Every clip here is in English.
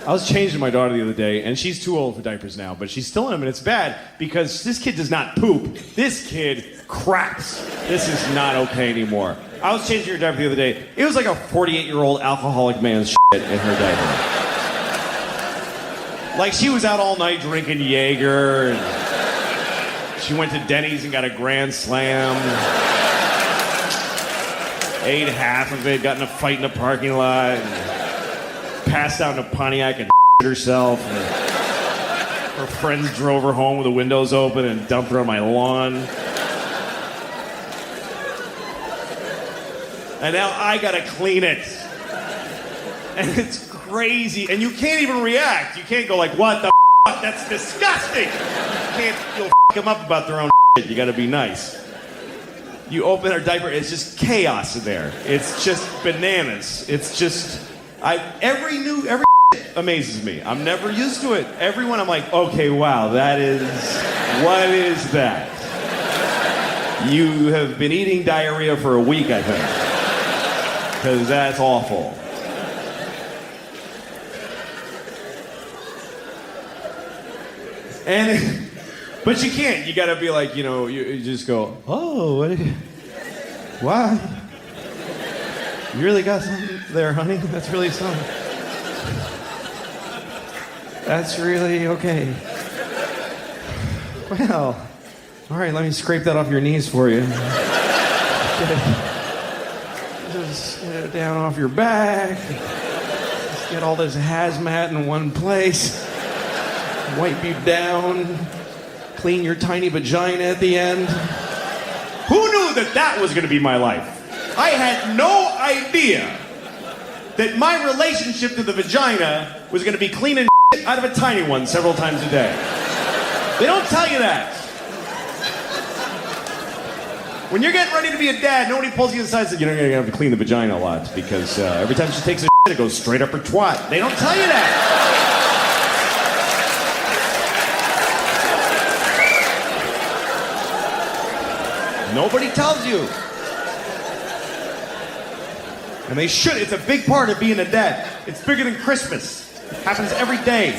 I was changing my daughter the other day, and she's too old for diapers now, but she's still in them, and it's bad because this kid does not poop. This kid craps. This is not okay anymore. I was changing her diaper the other day. It was like a 48-year-old alcoholic man's shit in her diaper. Like, she was out all night drinking Jaeger, and she went to Denny's and got a Grand Slam. Ate half of it, got in a fight in the parking lot, and passed out in a Pontiac and herself. And her friends drove her home with the windows open and dumped her on my lawn. And now I gotta clean it. And it's crazy. And you can't even react. You can't go like, what the f***? That's disgusting. You'll f*** them up about their own shit. You gotta be nice. You open her diaper, it's just chaos in there. It's just bananas. It's just, every shit amazes me. I'm never used to it. Everyone, I'm like, okay, wow, what is that? You have been eating diarrhea for a week, I think. Because that's awful. But you can't. You gotta be like, you just go, oh, wow. You really got something there, honey? That's really something. That's really okay. Well, all right, let me scrape that off your knees for you. Just get it down off your back. Just get all this hazmat in one place. Wipe you down. Clean your tiny vagina at the end. Who knew that was going to be my life? I had no idea that my relationship to the vagina was going to be cleaning out of a tiny one several times a day. They don't tell you that. When you're getting ready to be a dad, nobody pulls you aside and says, you're going to have to clean the vagina a lot because every time she takes a shit, it goes straight up her twat. They don't tell you that. Nobody tells you. And they should. It's a big part of being a dad. It's bigger than Christmas. It happens every day.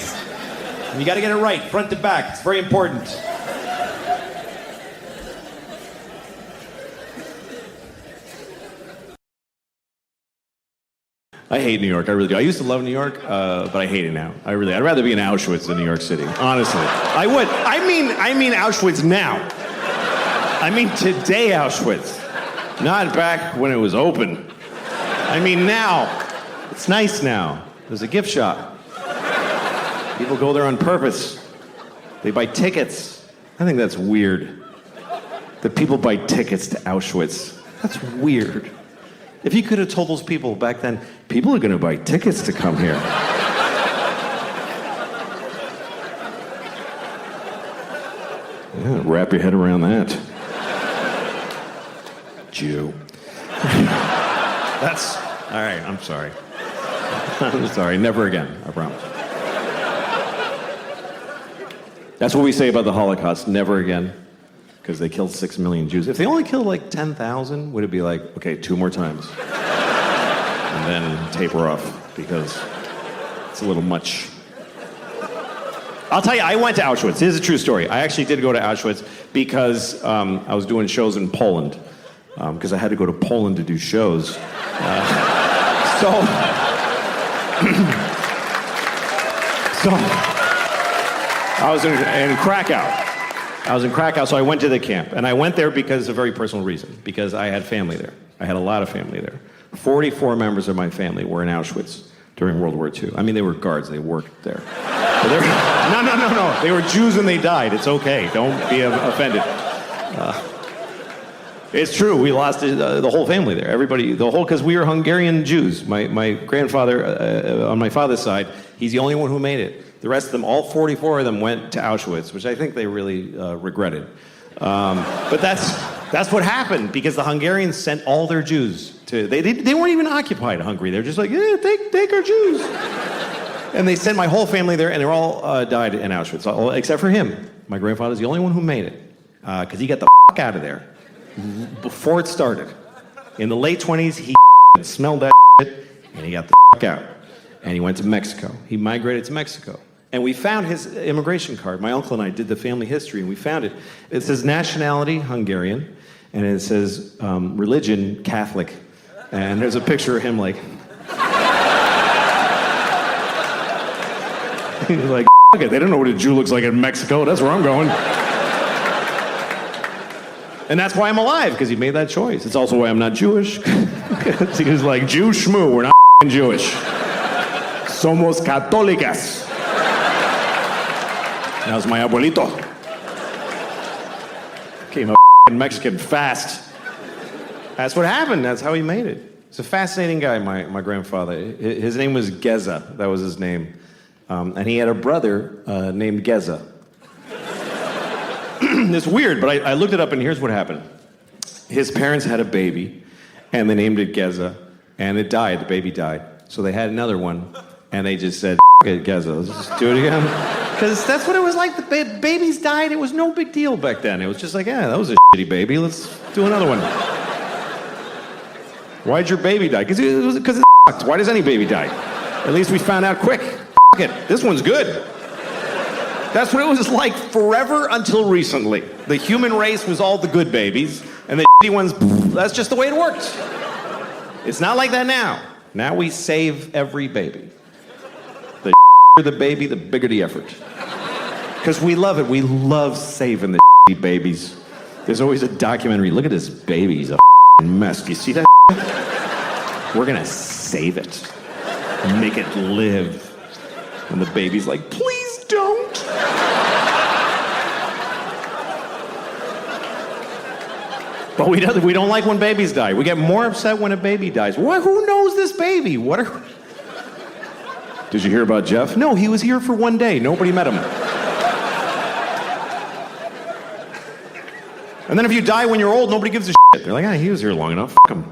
And you got to get it right, front to back. It's very important. I hate New York. I really do. I used to love New York, but I hate it now. I'd rather be in Auschwitz than New York City. Honestly, I would. I mean Auschwitz now. I mean today Auschwitz, not back when it was open. I mean now. It's nice now. There's a gift shop. People go there on purpose. They buy tickets. I think that's weird. That people buy tickets to Auschwitz. That's weird. If you could have told those people back then, people are going to buy tickets to come here. Yeah, wrap your head around that. Jew. That's, all right, I'm sorry. I'm sorry, never again, I promise. That's what we say about the Holocaust, never again, because they killed 6 million Jews. If they only killed like 10,000, would it be like, okay, 2 more times? And then taper off, because it's a little much. I'll tell you, I went to Auschwitz. Here's a true story. I actually did go to Auschwitz because I was doing shows in Poland. Because I had to go to Poland to do shows. So I was in Krakow. I was in Krakow, so I went to the camp. And I went there because of a very personal reason. Because I had family there. I had a lot of family there. 44 members of my family were in Auschwitz during World War II. I mean, they were guards. They worked there. No. They were Jews and they died. It's okay. Don't be offended. It's true. We lost the whole family there. Everybody, because we were Hungarian Jews. My grandfather, on my father's side, he's the only one who made it. The rest of them, all 44 of them, went to Auschwitz, which I think they really regretted. But that's what happened because the Hungarians sent all their Jews to. They weren't even occupied Hungary. They're just like, yeah, take our Jews. And they sent my whole family there, and they all died in Auschwitz, except for him. My grandfather's the only one who made it because he got the f*** out of there. Before it started. In the late 20s, he smelled that shit, and he got the f*** out. and he went to Mexico. He migrated to Mexico. And we found his immigration card. My uncle and I did the family history, and we found it. It says nationality, Hungarian, and it says religion, Catholic. And there's a picture of him like... He's like, F it, they don't know what a Jew looks like in Mexico. That's where I'm going. And that's why I'm alive, because he made that choice. It's also why I'm not Jewish. He was like, Jew schmoo, we're not Jewish. Somos católicas. That was my abuelito. Became a Mexican fast. That's what happened. That's how he made it. He's a fascinating guy, my grandfather. His name was Geza. That was his name. And he had a brother named Geza. It's weird, but I looked it up, and here's what happened. His parents had a baby, and they named it Geza, and it died. The baby died. So they had another one, and they just said, F it, Geza, let's just do it again. Because that's what it was like. The babies died. It was no big deal back then. It was just like, yeah, that was a shitty baby. Let's do another one. Why'd your baby die? Because it sucked. Why does any baby die? At least we found out quick. F it, this one's good. That's what it was like forever until recently. The human race was all the good babies, and the shitty ones, that's just the way it worked. It's not like that now. Now we save every baby. The bigger the baby, the bigger the effort. Because we love it. We love saving the shitty babies. There's always a documentary. Look at this baby. He's a mess. Do you see that? We're going to save it. Make it live. And the baby's like, please don't. But we don't like when babies die. We get more upset when a baby dies. Why? Who knows this baby? Did you hear about Jeff? No, he was here for one day. Nobody met him. And then if you die when you're old, nobody gives a shit. They're like, he was here long enough. F*** him.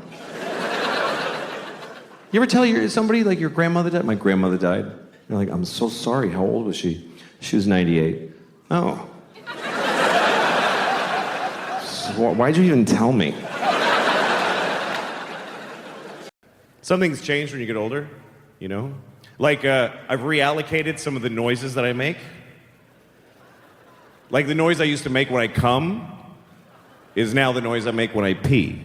You ever tell somebody, like, your grandmother died? My grandmother died. You're like, I'm so sorry. How old was she? She was 98. Oh. Why'd you even tell me? Something's changed when you get older, you know? Like, I've reallocated some of the noises that I make. Like, the noise I used to make when I come is now the noise I make when I pee.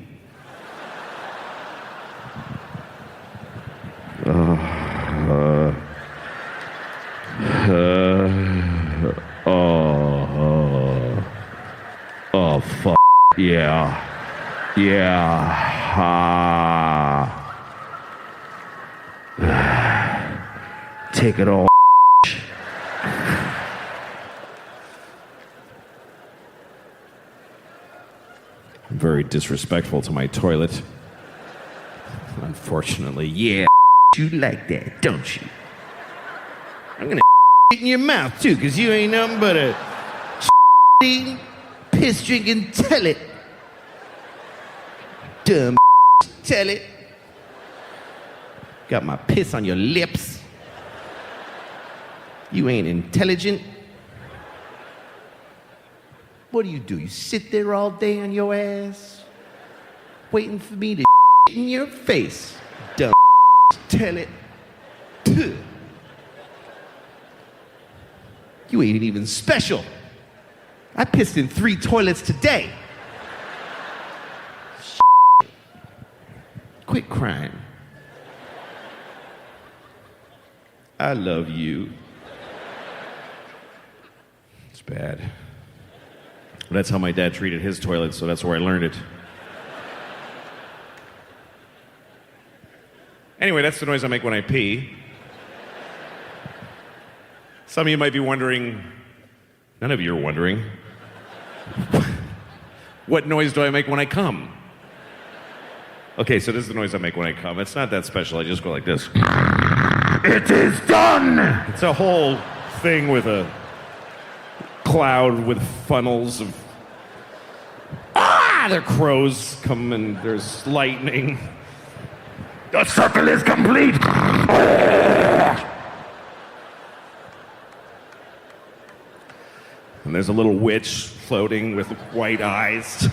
Oh, fuck. Yeah. Take it all. Very disrespectful to my toilet. Unfortunately, yeah. You like that, don't you? I'm gonna in your mouth too, because you ain't nothing but a eating, piss drinking tell-it. Dumb tell-it. Got my piss on your lips. You ain't intelligent. What do? You sit there all day on your ass, waiting for me to in your face. Dumb tell-it. You ain't even special. I pissed in 3 toilets today. Quit crying. I love you. It's bad. But that's how my dad treated his toilet, so that's where I learned it. Anyway, that's the noise I make when I pee. Some of you might be wondering, none of you are wondering, what noise do I make when I come? Okay, so this is the noise I make when I come. It's not that special. I just go like this. It is done! It's a whole thing with a cloud with funnels of... There are crows come and there's lightning. The circle is complete! And there's a little witch floating with white eyes.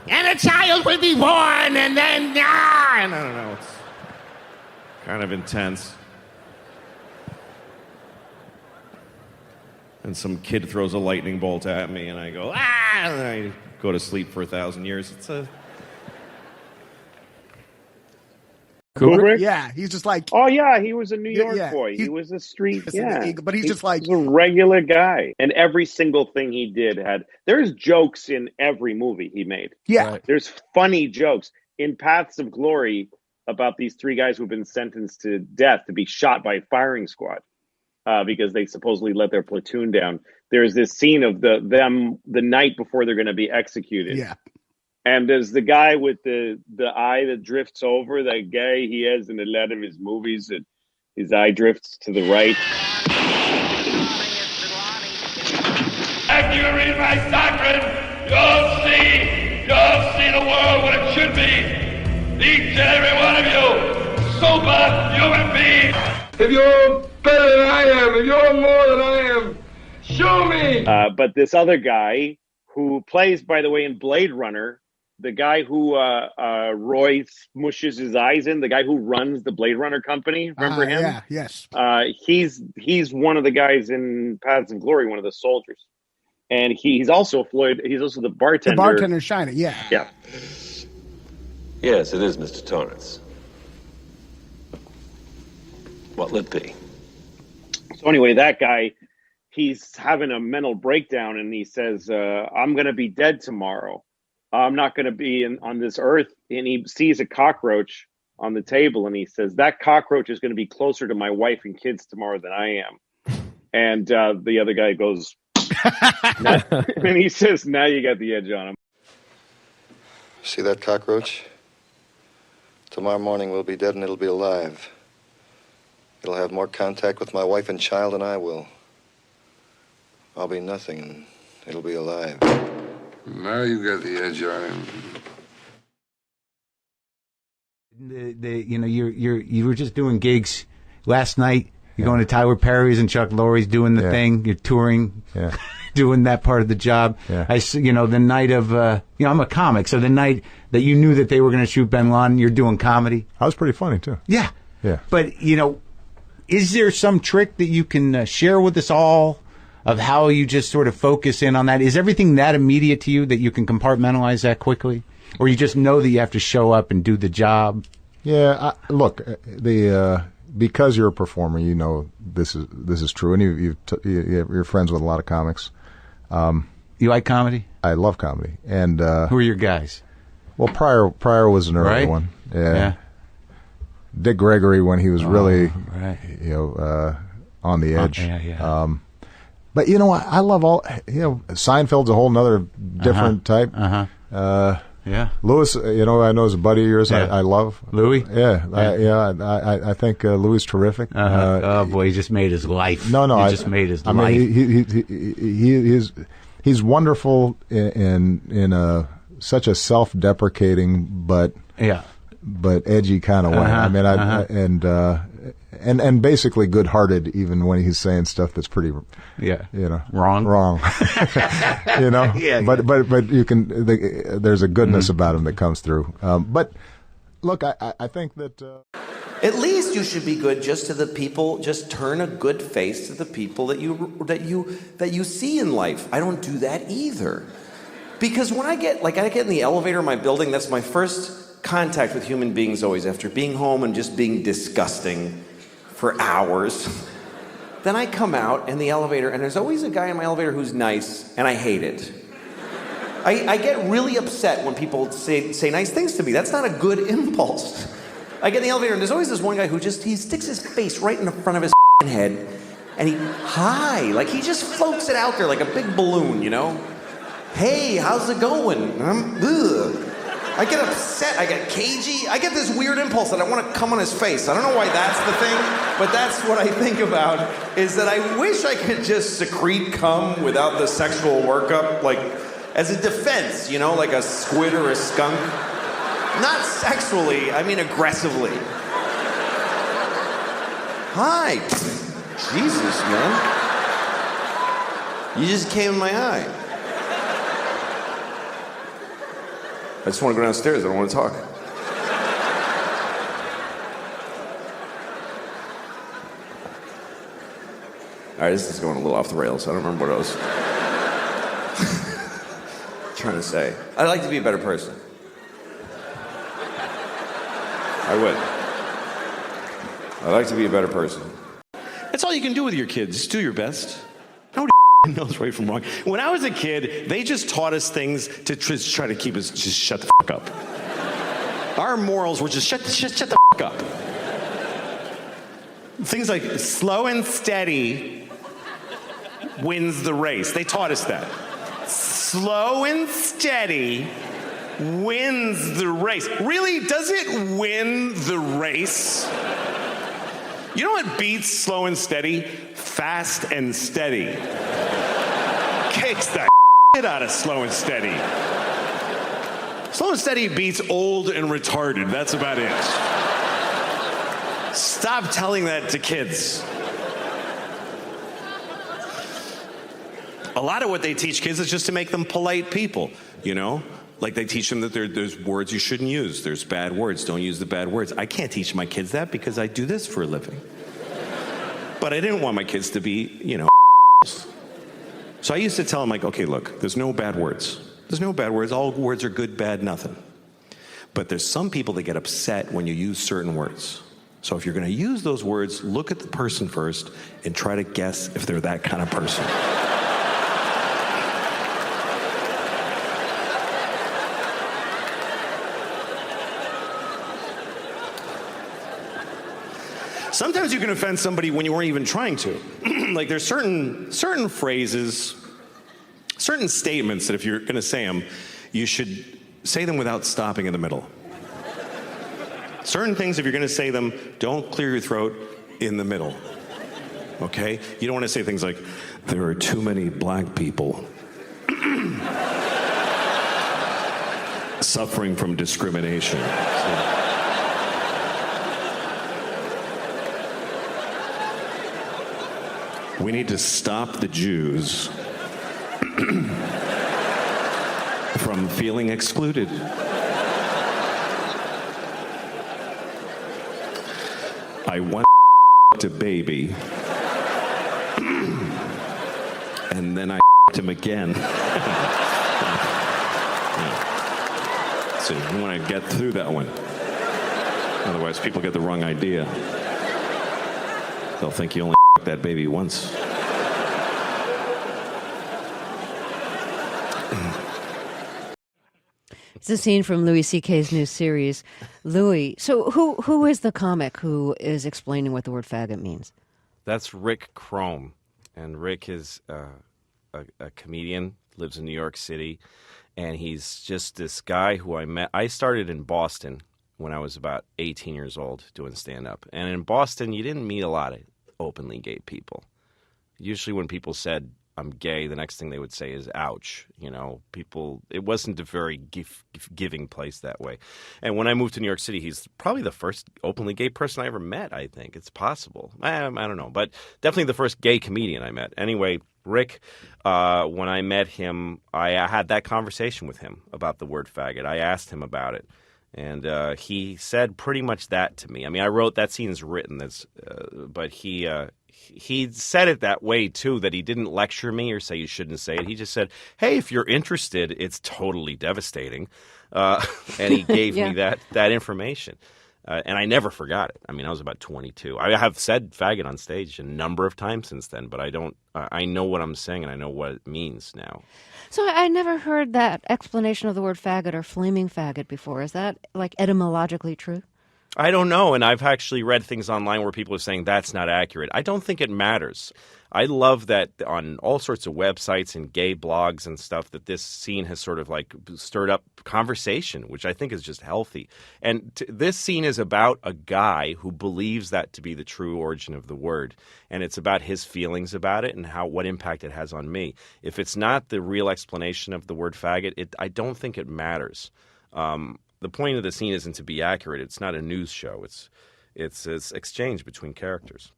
And a child will be born, and then... I don't know, it's kind of intense. and some kid throws a lightning bolt at me, and I go, ah, and then I go to sleep for 1,000 years. It's a... Kubrick? Yeah, he's just like, Oh yeah, he was a New York yeah, boy. He was a street, but he's just like, he was a regular guy, and every single thing he did had. There's jokes in every movie he made. yeah, Right. There's funny jokes in Paths of Glory about these three guys who've been sentenced to death to be shot by a firing squad because they supposedly let their platoon down. There's this scene of them the night before they're going to be executed. yeah. And there's the guy with the eye that drifts over, that guy he has in a lot of his movies, that his eye drifts to the right. After you read my doctrine, you'll see the world what it should be. Each and every one of you, sober human beings. If you're better than I am, if you're more than I am, show me. But this other guy who plays, by the way, in Blade Runner, the guy who Roy smushes his eyes in, the guy who runs the Blade Runner company, remember him? Yeah, yes. He's one of the guys in Paths of Glory, one of the soldiers. And he's also Floyd. He's also the bartender. The bartender Shiner, yeah. Yeah. Yes, it is, Mr. Torrance. What'll it be? So anyway, that guy, he's having a mental breakdown, and he says, I'm going to be dead tomorrow. I'm not going to be on this earth. And he sees a cockroach on the table, and he says, that cockroach is going to be closer to my wife and kids tomorrow than I am. And the other guy goes, and he says, now you got the edge on him. See that cockroach? Tomorrow morning we'll be dead and it'll be alive. It'll have more contact with my wife and child than I will. I'll be nothing and it'll be alive. Now you got the edge on him. You were just doing gigs last night. You're going to Tyler Perry's and Chuck Lorre's doing the thing. You're touring, doing that part of the job. Yeah. The night of, I'm a comic, so the night that you knew that they were going to shoot Bin Laden, you're doing comedy. I was pretty funny too. Yeah. Yeah. But, is there some trick that you can share with us all of how you just sort of focus in on that? Is everything that immediate to you that you can compartmentalize that quickly? Or you just know that you have to show up and do the job? Yeah. Look, because you're a performer, this is true, and you're friends with a lot of comics. You like comedy? I love comedy, and who are your guys? Well, Pryor was an early one. Yeah. Dick Gregory when he was really, on the edge. But I love all. Seinfeld's a whole nother different type. Yeah. Louis, I know is a buddy of yours. Yeah. I love Louis. Yeah. I think Louis is terrific. Oh boy, he just made his life. No, he just made his life. Mean, he's wonderful in such a self-deprecating but edgy kind of way. I mean, and basically good-hearted even when he's saying stuff that's pretty wrong. But you can there's a goodness about him that comes through. But look, I think that at least you should be good just to the people. Just turn a good face to the people that you see in life. I don't do that either, because when I get in the elevator in my building, that's my first contact with human beings. Always after being home and just being disgusting for hours. Then I come out in the elevator, and there's always a guy in my elevator who's nice, and I hate it. I get really upset when people say nice things to me. That's not a good impulse. I get in the elevator, and there's always this one guy who he sticks his face right in the front of his head, and he just floats it out there like a big balloon, Hey, how's it going? I get upset, I get cagey, I get this weird impulse that I want to come on his face. I don't know why that's the thing, but that's what I think about, is that I wish I could just secrete cum without the sexual workup, like, as a defense, like a squid or a skunk. Not sexually, I mean aggressively. Hi. Jesus, man. You just came in my eye. I just want to go downstairs. I don't want to talk. All right, this is going a little off the rails. I don't remember what I was trying to say. I'd like to be a better person. I would. I'd like to be a better person. That's all you can do with your kids. Just do your best. Nobody knows right from wrong. When I was a kid, they just taught us things to try to keep us just shut the fuck up. Our morals were just shut the fuck up. Things like slow and steady wins the race. They taught us that. Slow and steady wins the race. Really? Does it win the race? You know what beats slow and steady? Fast and steady. Kicks the shit out of slow and steady. Slow and steady beats old and retarded. That's about it. Stop telling that to kids. A lot of what they teach kids is just to make them polite people, you know? Like they teach them that there's words you shouldn't use. There's bad words. Don't use the bad words. I can't teach my kids that because I do this for a living. But I didn't want my kids to be, you know, so I used to tell them, like, okay, look, there's no bad words. There's no bad words. All words are good, bad, nothing. But there's some people that get upset when you use certain words. So if you're going to use those words, look at the person first and try to guess if they're that kind of person. Sometimes you can offend somebody when you weren't even trying to. Like there's certain phrases, certain statements that if you're going to say them, you should say them without stopping in the middle. Certain things, if you're going to say them, don't clear your throat in the middle. Okay? You don't want to say things like, there are too many black people suffering from discrimination. We need to stop the Jews from feeling excluded. I want to baby, and then I him again. So you want to get through that one. Otherwise, people get the wrong idea. They'll think you only that baby once. It's a scene from Louis C.K.'s new series. Louis, so who is the comic who is explaining what the word faggot means? That's Rick Chrome. And Rick is a comedian, lives in New York City. And he's just this guy who I met. I started in Boston when I was about 18 years old doing stand-up. And in Boston, you didn't meet a lot of openly gay people. Usually when people said, I'm gay, the next thing they would say is, ouch. You know, people, it wasn't a very giving place that way. And when I moved to New York City, he's probably the first openly gay person I ever met, I think. It's possible. I don't know. But definitely the first gay comedian I met. Anyway, Rick, when I met him, I had that conversation with him about the word faggot. I asked him about it. And he said pretty much that to me. I mean, I wrote that scene's written, but he said it that way too. That he didn't lecture me or say you shouldn't say it. He just said, "Hey, if you're interested, it's totally devastating," and he gave me that information. And I never forgot it. I mean, I was about 22. I have said faggot on stage a number of times since then, but I don't. I know what I'm saying and I know what it means now. So I never heard that explanation of the word faggot or flaming faggot before. Is that like etymologically true? I don't know, and I've actually read things online where people are saying that's not accurate. I don't think it matters. I love that on all sorts of websites and gay blogs and stuff that this scene has sort of like stirred up conversation, which I think is just healthy. And this scene is about a guy who believes that to be the true origin of the word, and it's about his feelings about it and what impact it has on me. If it's not the real explanation of the word faggot, I don't think it matters. The point of the scene isn't to be accurate. It's not a news show. It's exchange between characters.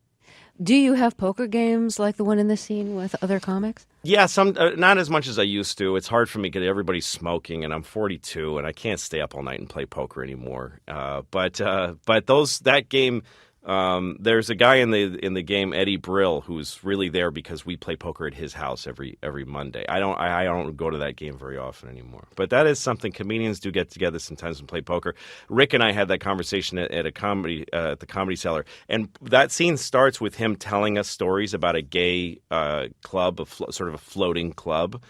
Do you have poker games like the one in the scene with other comics? Yeah, some not as much as I used to. It's hard for me because everybody's smoking, and I'm 42, and I can't stay up all night and play poker anymore. But that game, There's a guy in the game, Eddie Brill, who's really there because we play poker at his house every Monday. I don't go to that game very often anymore. But that is something comedians do get together sometimes and play poker. Rick and I had that conversation at the Comedy Cellar, and that scene starts with him telling us stories about a gay club, sort of a floating club.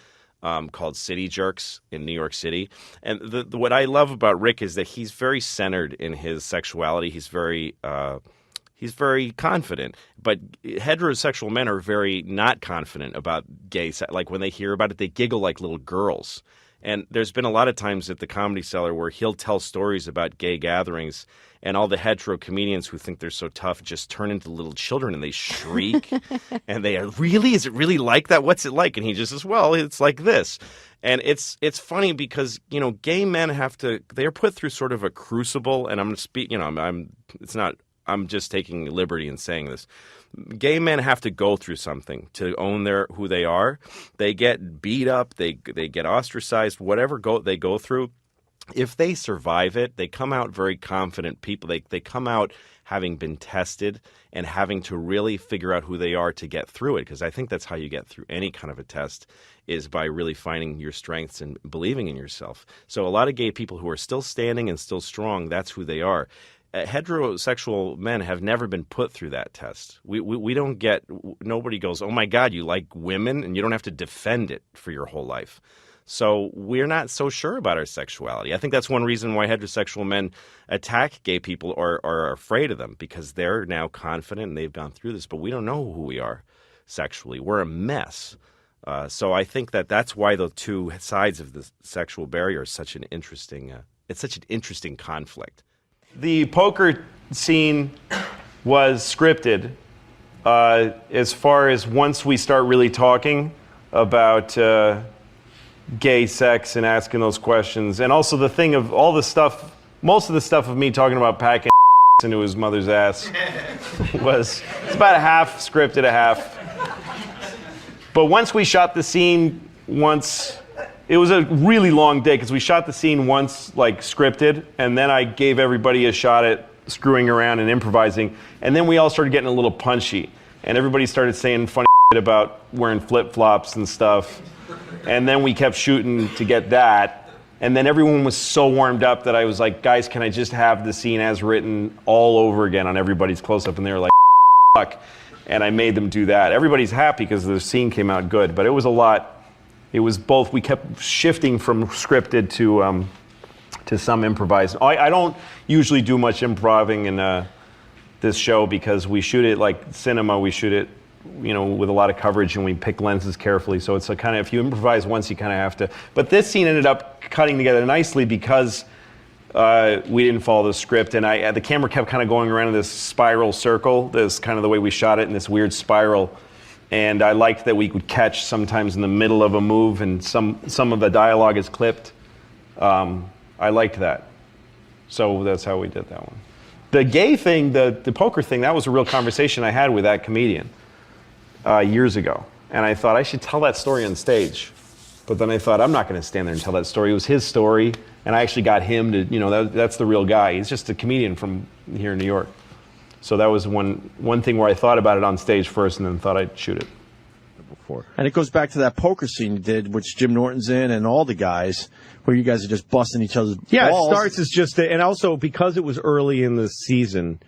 Called City Jerks in New York City. And what I love about Rick is that he's very centered in his sexuality. He's very confident. But heterosexual men are very not confident about gay sex. Like when they hear about it, they giggle like little girls. And there's been a lot of times at the Comedy Cellar where he'll tell stories about gay gatherings, and all the hetero comedians who think they're so tough just turn into little children and they shriek. And they are, really? Is it really like that? What's it like? And he just says, well, it's like this. And it's funny because, gay men they're put through sort of a crucible, and I'm going to speak, I'm just taking liberty in saying this. Gay men have to go through something to own who they are. They get beat up, they get ostracized, whatever they go through. If they survive it, they come out very confident people. They come out having been tested and having to really figure out who they are to get through it, because I think that's how you get through any kind of a test, is by really finding your strengths and believing in yourself. So a lot of gay people who are still standing and still strong, that's who they are. Heterosexual men have never been put through that test. We don't get – nobody goes, oh, my God, you like women, and you don't have to defend it for your whole life. So we're not so sure about our sexuality. I think that's one reason why heterosexual men attack gay people or are afraid of them, because they're now confident and they've gone through this. But we don't know who we are sexually. We're a mess. So I think that's why the two sides of the sexual barrier is such an interesting it's such an interesting conflict. The poker scene was scripted as far as once we start really talking about gay sex and asking those questions. And also the thing of all the stuff, most of the stuff of me talking about packing into his mother's ass it's about a half scripted, a half. But once we shot the scene it was a really long day because we shot the scene once like scripted, and then I gave everybody a shot at screwing around and improvising, and then we all started getting a little punchy, and everybody started saying funny shit about wearing flip-flops and stuff, and then we kept shooting to get that, and then everyone was so warmed up that I was like, guys, can I just have the scene as written all over again on everybody's close-up? And they were like, fuck, and I made them do that. Everybody's happy because the scene came out good, but it was a lot. It was both. We kept shifting from scripted to some improvised. I don't usually do much improving in this show because we shoot it like cinema. We shoot it, with a lot of coverage, and we pick lenses carefully. So it's a kind of, if you improvise once, you kind of have to. But this scene ended up cutting together nicely because we didn't follow the script, and the camera kept kind of going around in this spiral circle. This kind of the way we shot it in this weird spiral. And I liked that we could catch sometimes in the middle of a move, and some of the dialogue is clipped. I liked that. So that's how we did that one. The gay thing, the poker thing, that was a real conversation I had with that comedian years ago. And I thought I should tell that story on stage. But then I thought, I'm not going to stand there and tell that story. It was his story, and I actually got him to, that's the real guy. He's just a comedian from here in New York. So that was one thing where I thought about it on stage first and then thought I'd shoot it. And it goes back to that poker scene you did, which Jim Norton's in and all the guys, where you guys are just busting each other's balls. Yeah, it starts as just, and also because it was early in the season,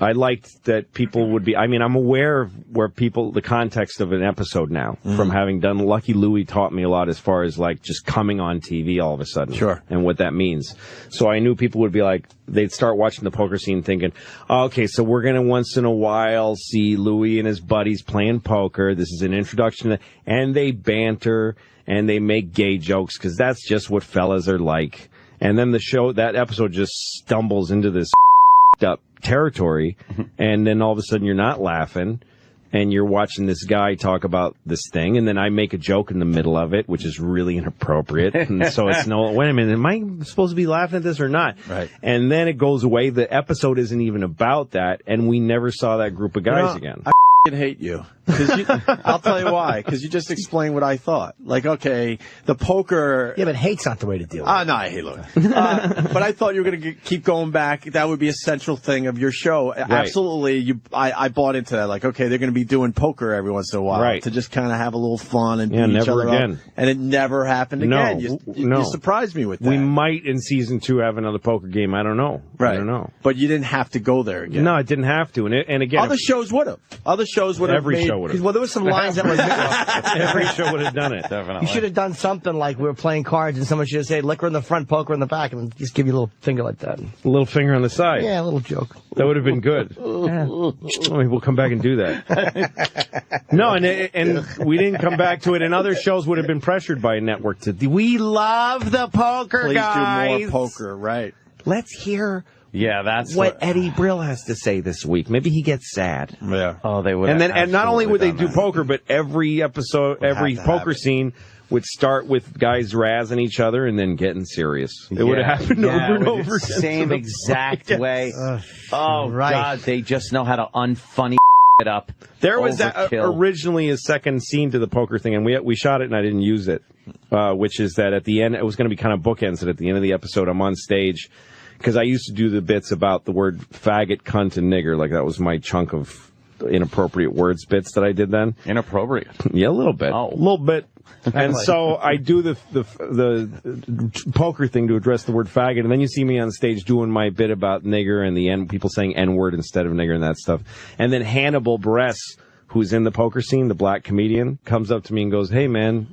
I liked that people would be, I'm aware of the context of an episode now, from having done, Lucky Louie taught me a lot as far as like just coming on TV all of a sudden. Sure. And what that means. So I knew people would be like, they'd start watching the poker scene thinking, oh, okay, so we're going to once in a while see Louie and his buddies playing poker. This is an introduction and they banter and they make gay jokes because that's just what fellas are like. And then that episode just stumbles into this up territory, and then all of a sudden you're not laughing and you're watching this guy talk about this thing, and then I make a joke in the middle of it, which is really inappropriate. And so it's wait a minute, am I supposed to be laughing at this or not? Right. And then it goes away. The episode isn't even about that, and we never saw that group of guys again. I hate you. 'Cause I'll tell you why. Because you just explained what I thought. Like, okay, the poker. Yeah, but hate's not the way to deal with it. No, I hate Louis. But I thought you were going to keep going back. That would be a central thing of your show. Right. Absolutely. I bought into that. Like, okay, they're going to be doing poker every once in a while. Right. To just kind of have a little fun and beat each never other again. up. And it never happened again. You surprised me with that. We might in season 2 have another poker game. I don't know. Right. I don't know. But you didn't have to go there again. No, it didn't have to. And again, other shows would have. Other shows would have. Every show would have. Well, there was some lines that was. Every show would have done it. You should have done something like we were playing cards and someone should have said liquor in the front, poker in the back, and just give you a little finger like that. A little finger on the side. Yeah, a little joke. That would have been good. Maybe we'll come back and do that. No, and we didn't come back to it, and other shows would have been pressured by a network to. We love the poker, Please guys. do more poker, right? Let's hear. Yeah, that's what Eddie Brill has to say this week. Maybe he gets sad. Yeah. Oh, they would. And not only would they do poker, but every episode, every poker scene would start with guys razzing each other and then getting serious. It would have happened over and over. Same exact way. Right. God, they just know how to unfunny it up. There was originally a second scene to the poker thing, and we shot it, and I didn't use it, which is that at the end, it was going to be kind of bookends, and at the end of the episode, I'm on stage, because I used to do the bits about the word faggot, cunt, and nigger. Like, that was my chunk of inappropriate words bits that I did then. Inappropriate? Yeah, a little bit. Oh. A little bit. And so I do the poker thing to address the word faggot, and then you see me on stage doing my bit about nigger and the people saying N-word instead of nigger and that stuff. And then Hannibal Buress, who's in the poker scene, the black comedian, comes up to me and goes, "Hey, man,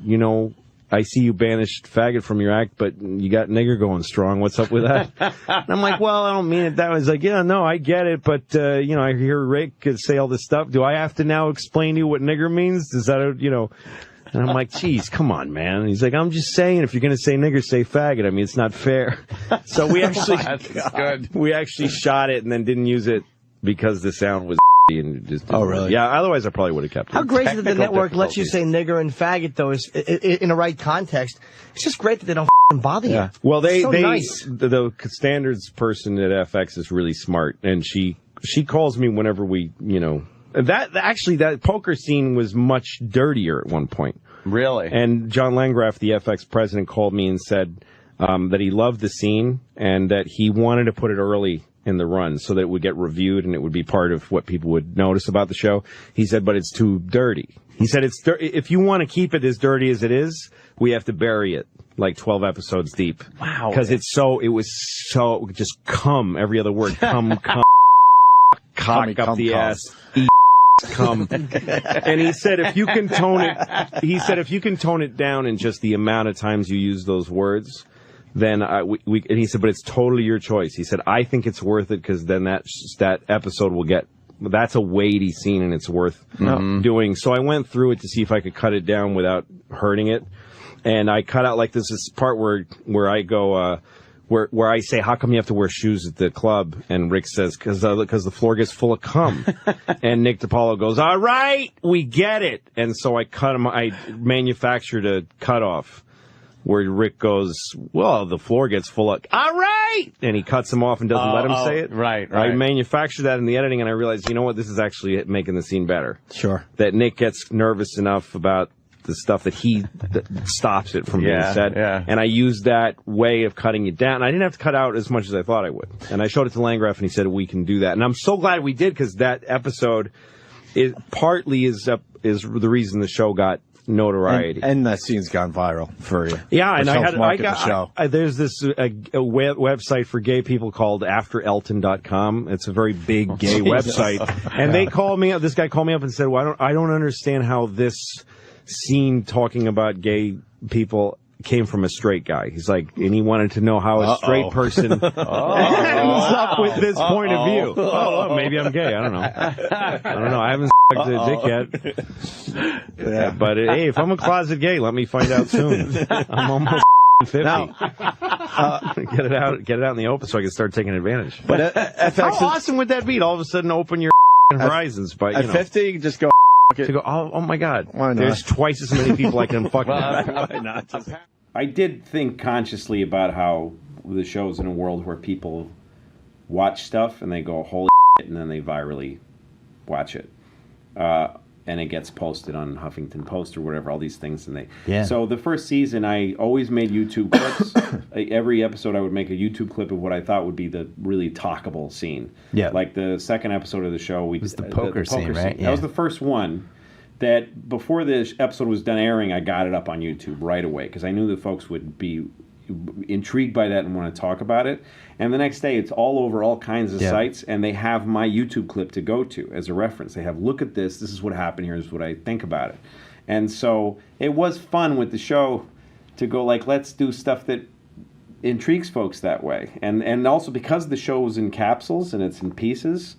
I see you banished faggot from your act, but you got nigger going strong. What's up with that?" And I'm like, "Well, I don't mean it that way." He's like, "Yeah, no, I get it, but, I hear Rick say all this stuff. Do I have to now explain to you what nigger means? Is that And I'm like, "Geez, come on, man." And he's like, "I'm just saying, if you're going to say nigger, say faggot. I mean, it's not fair." So we actually, we actually shot it and then didn't use it because the sound was and just really? Yeah, otherwise I probably would have kept it. How great is it that the network lets you say nigger and faggot, though, is in the right context? It's just great that they don't bother you. Well, nice. the standards person at FX is really smart, and she calls me whenever we, that poker scene was much dirtier at one point. Really? And John Landgraf, the FX president, called me and said that he loved the scene and that he wanted to put it early in the run so that it would get reviewed and it would be part of what people would notice about the show. He said, but it's too dirty. He said, if you want to keep it as dirty as it is, we have to bury it like 12 episodes deep. Wow. Because it was so just cum, every other word, cum, cock up the ass, cum. And he said, if you can tone it down in just the amount of times you use those words, then and he said, but it's totally your choice. He said, I think it's worth it because then that episode will get, that's a weighty scene and it's worth doing. So I went through it to see if I could cut it down without hurting it. And I cut out like this part where I go, where I say, how come you have to wear shoes at the club? And Rick says, because the floor gets full of cum. And Nick DiPaolo goes, all right, we get it. And so I manufactured a cutoff where Rick goes, well, the floor gets full of, all right! And he cuts him off and doesn't let him say it. Right. I manufactured that in the editing, and I realized, you know what, this is actually making the scene better. Sure. That Nick gets nervous enough about the stuff that stops it from being said. Yeah. And I used that way of cutting it down. I didn't have to cut out as much as I thought I would. And I showed it to Landgraf, and he said, we can do that. And I'm so glad we did, because that episode partly is the reason the show got notoriety, and that scene's gone viral for you. Yeah, and there's this website for gay people called AfterElton.com. It's a very big gay website, and they called me up. This guy called me up and said, "Well, I don't understand how this scene talking about gay people came from a straight guy." He's like, and he wanted to know how a straight person ends up with this point of view. Oh, maybe I'm gay. I don't know. I haven't sucked a dick yet. Yeah, but hey, if I'm a closet gay, let me find out soon. I'm almost 50. Now, get it out in the open so I can start taking advantage. But how awesome would that be? To all of a sudden, open your horizons. But at 50, you can just go. To go, oh my God! Why not? There's twice as many people I can fuck. Why not? I did think consciously about how the show's in a world where people watch stuff and they go, holy shit, and then they virally watch it. and it gets posted on Huffington Post or whatever, all these things. And Yeah. So the first season, I always made YouTube clips. Every episode, I would make a YouTube clip of what I thought would be the really talkable scene. Yeah. Like the second episode of the show, it was the poker scene, right? That was the first one. That before the episode was done airing, I got it up on YouTube right away because I knew that folks would be intrigued by that and want to talk about it. And the next day, it's all over all kinds of sites, and they have my YouTube clip to go to as a reference. They have, look at this. This is what happened here. This is what I think about it. And so it was fun with the show to go like, let's do stuff that intrigues folks that way. And also because the show was in capsules and it's in pieces,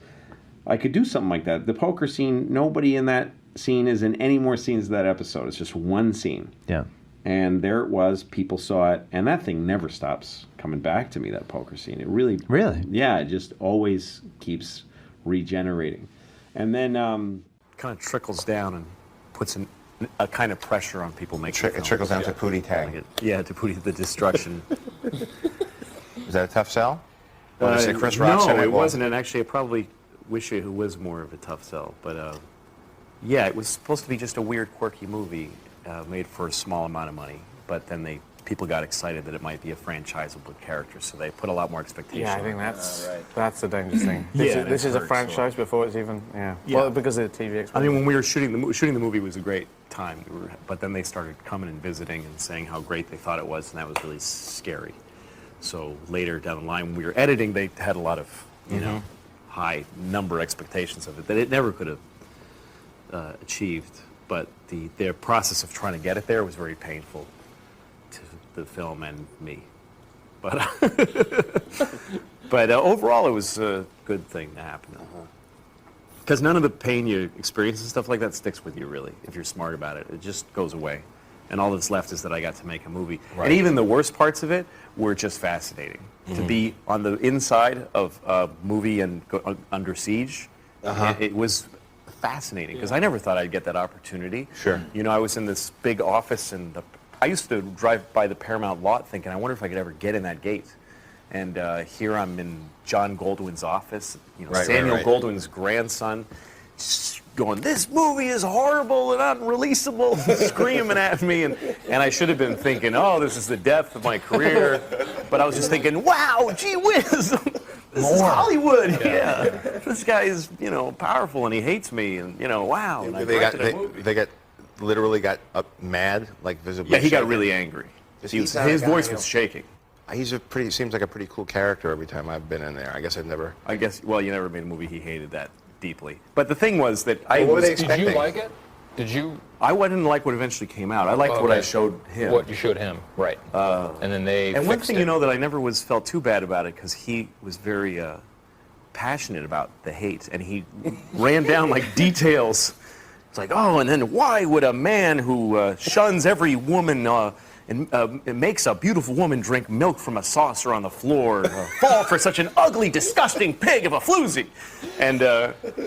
I could do something like that. The poker scene, nobody in that scene is in any more scenes of that episode. It's just one scene. Yeah. And there it was. People saw it, and that thing never stops coming back to me. That poker scene, it really, yeah, it just always keeps regenerating. And then kind of trickles down and puts a kind of pressure on people making. It trickles down to Pooty Tang. Yeah, to Pooty the destruction. Is that a tough sell? Chris Rock no, it wasn't. And actually, I probably wish it was more of a tough sell. But yeah, it was supposed to be just a weird, quirky movie. Made for a small amount of money, but then people got excited that it might be a franchisable character, so they put a lot more expectation. Yeah, I think that's the dangerous thing. This is a franchise before it's even well, because of the TV experience. I mean, when we were shooting the movie was a great time, but then they started coming and visiting and saying how great they thought it was, and that was really scary. So later down the line, when we were editing, they had a lot of high number expectations of it that it never could have achieved. But their process of trying to get it there was very painful to the film and me. But overall, it was a good thing to happen. Because none of the pain you experience and stuff like that sticks with you, really, if you're smart about it. It just goes away. And all that's left is that I got to make a movie. Right. And even the worst parts of it were just fascinating. To be on the inside of a movie and go under siege, it was fascinating because I never thought I'd get that opportunity. Sure. You know, I was in this big office and I used to drive by the Paramount lot thinking, I wonder if I could ever get in that gate. And here I'm in John Goldwyn's office, Samuel Goldwyn's grandson, going, this movie is horrible and unreleasable, screaming at me. And I should have been thinking, oh, this is the death of my career. But I was just thinking, wow, gee whiz. This is Hollywood. Yeah. This guy is, powerful and he hates me and, wow. And they literally got up mad, visibly. Yeah, he got really angry. His voice was shaking. Seems like a pretty cool character every time I've been in there. I guess, you never made a movie he hated that deeply. But the thing was that what were they expecting? Did you like it? Did you? I didn't like what eventually came out. I liked what I showed him. What you showed him, right? And then they. And one thing that I never felt too bad about it because he was very passionate about the hate, and he ran down details. It's like, oh, and then why would a man who shuns every woman and makes a beautiful woman drink milk from a saucer on the floor fall for such an ugly, disgusting pig of a floozy? And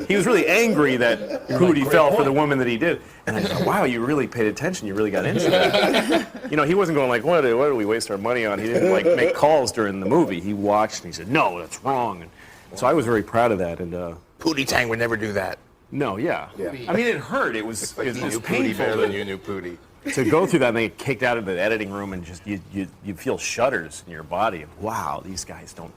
he was really angry that Pooty fell for the woman that he did. And I thought, wow, you really paid attention. You really got into that. He wasn't going what do we waste our money on? He didn't make calls during the movie. He watched and he said, no, that's wrong. And so I was very proud of that. And Pooty Tang would never do that. No, yeah. I mean, it hurt. It was painful. Pooty better than you knew Pooty. To go through that and they get kicked out of the editing room and just you feel shudders in your body. And wow, these guys don't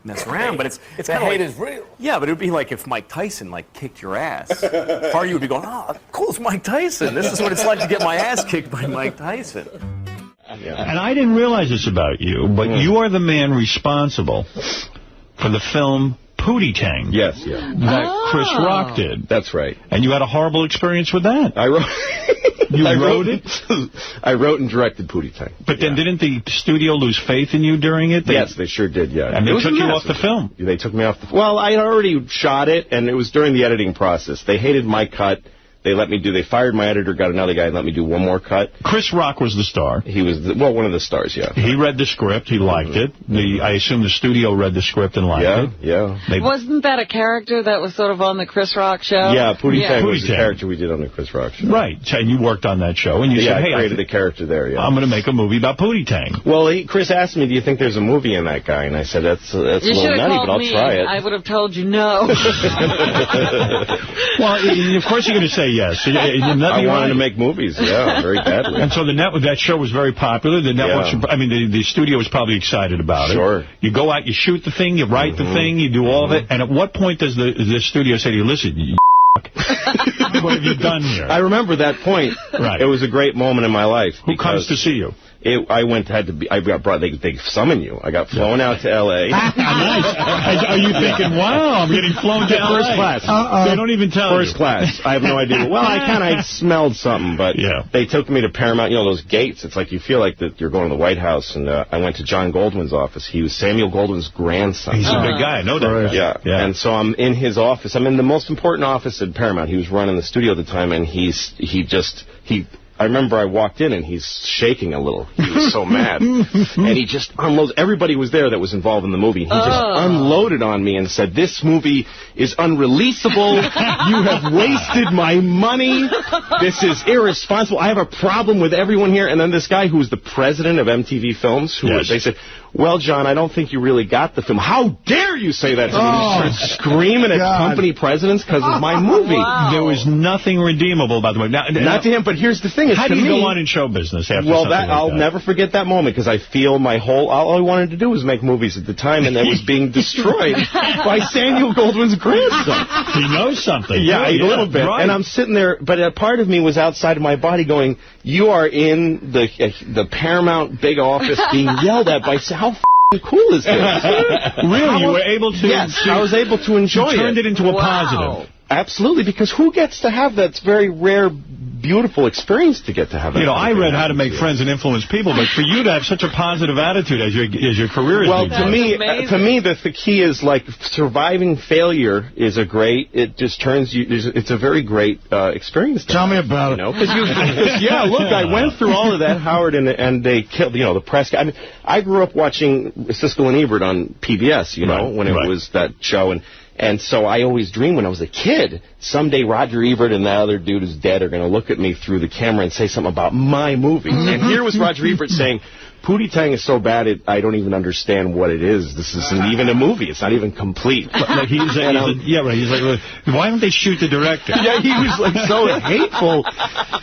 mess around. But it's kind of hate is real. Yeah, but it would be like if Mike Tyson kicked your ass. Part of you would be going, oh, cool, it's Mike Tyson. This is what it's like to get my ass kicked by Mike Tyson. And I didn't realize this about you, but you are the man responsible for the film Pooty Tang. Yes. That Chris Rock did. That's right. And you had a horrible experience with that. I wrote. You wrote it? I wrote and directed Pooty Tang. But then didn't the studio lose faith in you during it? Yes, they sure did, yeah. And they took you off the film. They took me off the film. Well, I had already shot it, and it was during the editing process. They hated my cut. They fired my editor, got another guy, and let me do one more cut. Chris Rock was the star. He was, one of the stars, yeah. He read the script. He liked it. I assume the studio read the script and liked it. Yeah. Wasn't that a character that was sort of on the Chris Rock show? Yeah, Pooty Tang was the character we did on the Chris Rock show. Right. And you worked on that show, and you said, hey, I created the character there, I'm going to make a movie about Pooty Tang. Well, Chris asked me, do you think there's a movie in that guy? And I said, that's a little nutty, but I'll try it. I would have told you no. Well, of course you're going to say yes. I wanted to make movies, very badly. And so that show was very popular. The network, the studio was probably excited about it. Sure. You go out, you shoot the thing, you write the thing, you do all of it. And at what point does the studio say to you, listen, you what have you done here? I remember that point. Right. It was a great moment in my life. Who comes to see you? They summon you. I got flown out to L.A. Nice. Are you thinking, wow, I'm getting flown to L.A.? First class. They don't even tell First class. I have no idea. Well, I smelled something, but they took me to Paramount. You know, those gates. It's like you feel like that you're going to the White House. And I went to John Goldwyn's office. He was Samuel Goldwyn's grandson. He's a big guy. I know that. Yeah. And so I'm in his office. I'm in the most important office at Paramount. He was running the studio at the time, and I remember I walked in, and he's shaking a little. He was so mad. And he just unloads. Everybody was there that was involved in the movie. He just unloaded on me and said, this movie is unreleasable. You have wasted my money. This is irresponsible. I have a problem with everyone here. And then this guy who was the president of MTV Films, they said, well, John, I don't think you really got the film. How dare you say that to me? He started screaming at company presidents because of my movie. Wow. There was nothing redeemable about the movie. Not to him, but here's the thing. How do you go on in show business after something like that? I'll never forget that moment because I feel all I wanted to do was make movies at the time, and that was being destroyed by Samuel Goldwyn's grandson. He knows something. Yeah, a little bit. Right. And I'm sitting there, but a part of me was outside of my body going, you are in the Paramount big office being yelled at by how cool is this? Really? You were able to? Yes, I was able to enjoy it. You turned it into a positive. Absolutely, because who gets to have that very rare, beautiful experience to get to have that? You know, I read How to Make Friends and Influence People, but for you to have such a positive attitude as your career is to me, the key is like surviving failure is it just turns you. It's a very great experience. Tell me about it. Because look, I went through all of that, Howard, and they killed. You know, the press. I mean, I grew up watching Siskel and Ebert on PBS. You know, when it was that show And so I always dreamed when I was a kid, someday Roger Ebert and that other dude who's dead are going to look at me through the camera and say something about my movie. And here was Roger Ebert saying, Pooty Tang is so bad I don't even understand what it is. This isn't even a movie. It's not even complete. Like He's like, why don't they shoot the director? Yeah, he was like so hateful.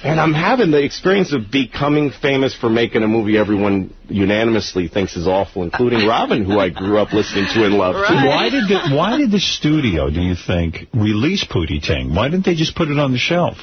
And I'm having the experience of becoming famous for making a movie everyone unanimously thinks is awful, including Robin, who I grew up listening to and loved. Right. Why did the studio, do you think, release Pooty Tang? Why didn't they just put it on the shelf?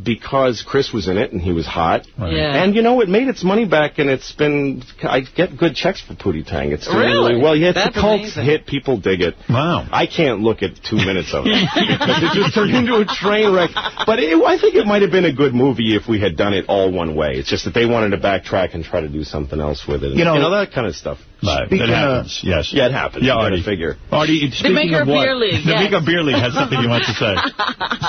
Because Chris was in it and he was hot. Right. Yeah. And, you know, it made its money back, and I get good checks for Pooty Tang. It's doing really well. Yeah, it's a cult hit. People dig it. Wow. I can't look at 2 minutes of it. Because it just turned into a train wreck. But I think it might have been a good movie if we had done it all one way. It's just that they wanted to backtrack and try to do something else with it. And, you know that kind of stuff. Right. That happens, yes. Yeah, it happens. Yeah, Artie. Figure. Artie, the Maker Beer League. The Maker Beer League has something you want to say.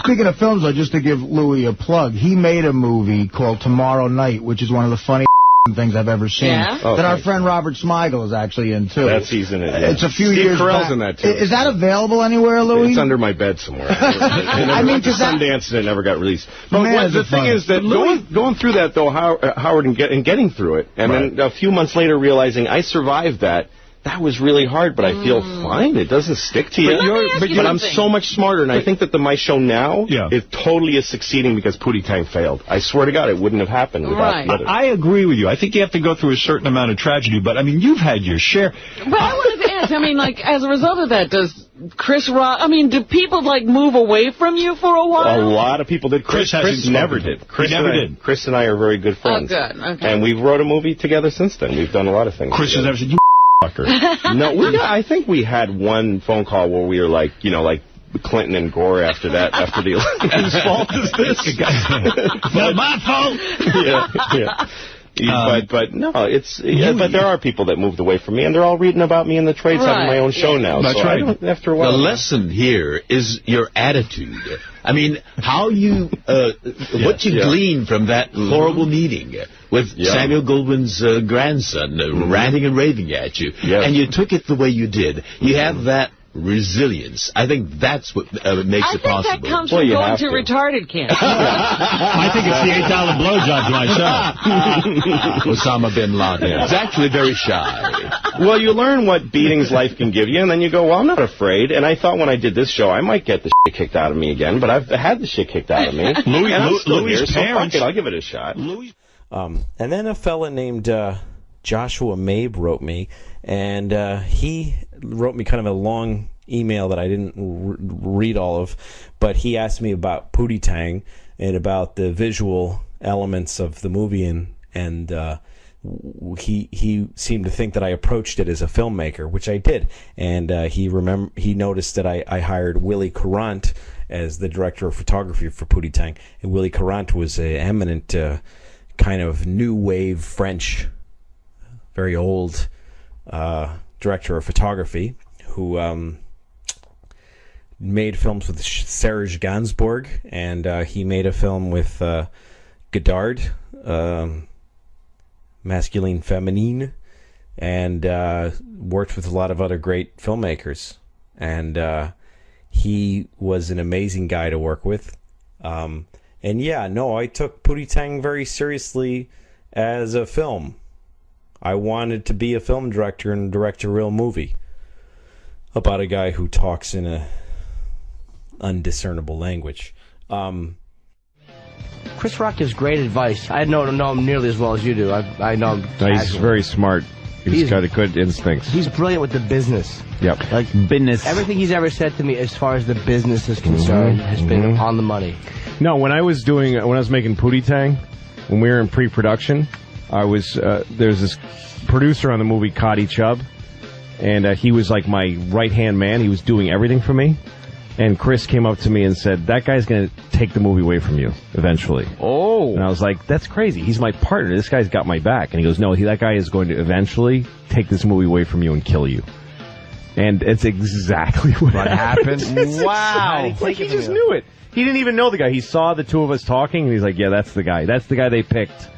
Speaking of films, though, just to give Louis a plug, he made a movie called Tomorrow Night, which is one of the funniest things I've ever seen. Yeah? That our friend Robert Smigel is actually in, too. He's in it, yeah. It's a few Steve years Carell's back. in that, too. Is that available anywhere, Louis? It's under my bed somewhere. I mean, because Sundance and it never got released. But the thing is that going through that, though, Howard, and getting through it, and then a few months later realizing I survived that was really hard, but I feel fine. It doesn't stick to you. But I'm so much smarter, and I think that my show now is succeeding because Pooty Tang failed. I swear to God, it wouldn't have happened without the other. I agree with you. I think you have to go through a certain amount of tragedy, but, I mean, you've had your share. But I wanted to ask, I mean, like, as a result of that, does Chris Rock, I mean, do people, like, move away from you for a while? A lot of people did. Chris never did. Chris and I are very good friends. Oh, good. Okay. And we've wrote a movie together since then. We've done a lot of things. Chris has never said, you No, I think we had one phone call where we were like, you know, like Clinton and Gore after the election. Whose fault is this? Not my fault. Yeah. But no, but there are people that moved away from me, and they're all reading about me in the trades on my own show now. That's so right. After a while, the lesson here is your attitude. I mean, how you, what you glean from that horrible meeting with Samuel Goldwyn's grandson ranting and raving at you, and you took it the way you did. You have that resilience. I think that's what makes it possible. I think that comes from going to retarded camp. I think it's the $8 blowjob to myself. Osama bin Laden. It's actually very shy. Well, you learn what beatings life can give you, and then you go, well, I'm not afraid. And I thought when I did this show, I might get the shit kicked out of me again, but I've had the shit kicked out of me. Louis' parents, so I'll give it a shot. And then a fella named Joshua Mabe wrote me, and he wrote me kind of a long email that I didn't read all of, but he asked me about Pooty Tang and about the visual elements of the movie, and he seemed to think that I approached it as a filmmaker, which I did, and he noticed that I hired Willie Courant as the director of photography for Pooty Tang, and Willie Courant was an eminent kind of new wave French, very old director of photography who made films with Serge Gainsbourg, and he made a film with Godard, Masculine Feminine, and worked with a lot of other great filmmakers. And he was an amazing guy to work with. And I took Pooty Tang very seriously as a film. I wanted to be a film director and direct a real movie about a guy who talks in a undiscernible language. Chris Rock gives great advice. I don't know him nearly as well as you do. I know him. He's very smart. He's got good instincts. He's brilliant with the business. Yep. Like business. Everything he's ever said to me as far as the business is concerned has been on the money. No, when I was making Pooty Tang, when we were in pre-production, there's this producer on the movie, Cotty Chubb, and he was like my right-hand man. He was doing everything for me. And Chris came up to me and said, that guy's going to take the movie away from you eventually. Oh. And I was like, that's crazy. He's my partner. This guy's got my back. And he goes, no, that guy is going to eventually take this movie away from you and kill you. And it's exactly what happened. Wow. Like, he just knew it. He didn't even know the guy. He saw the two of us talking, and he's like, yeah, that's the guy. That's the guy they picked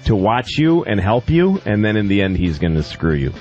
to watch you and help you, and then in the end, he's going to screw you.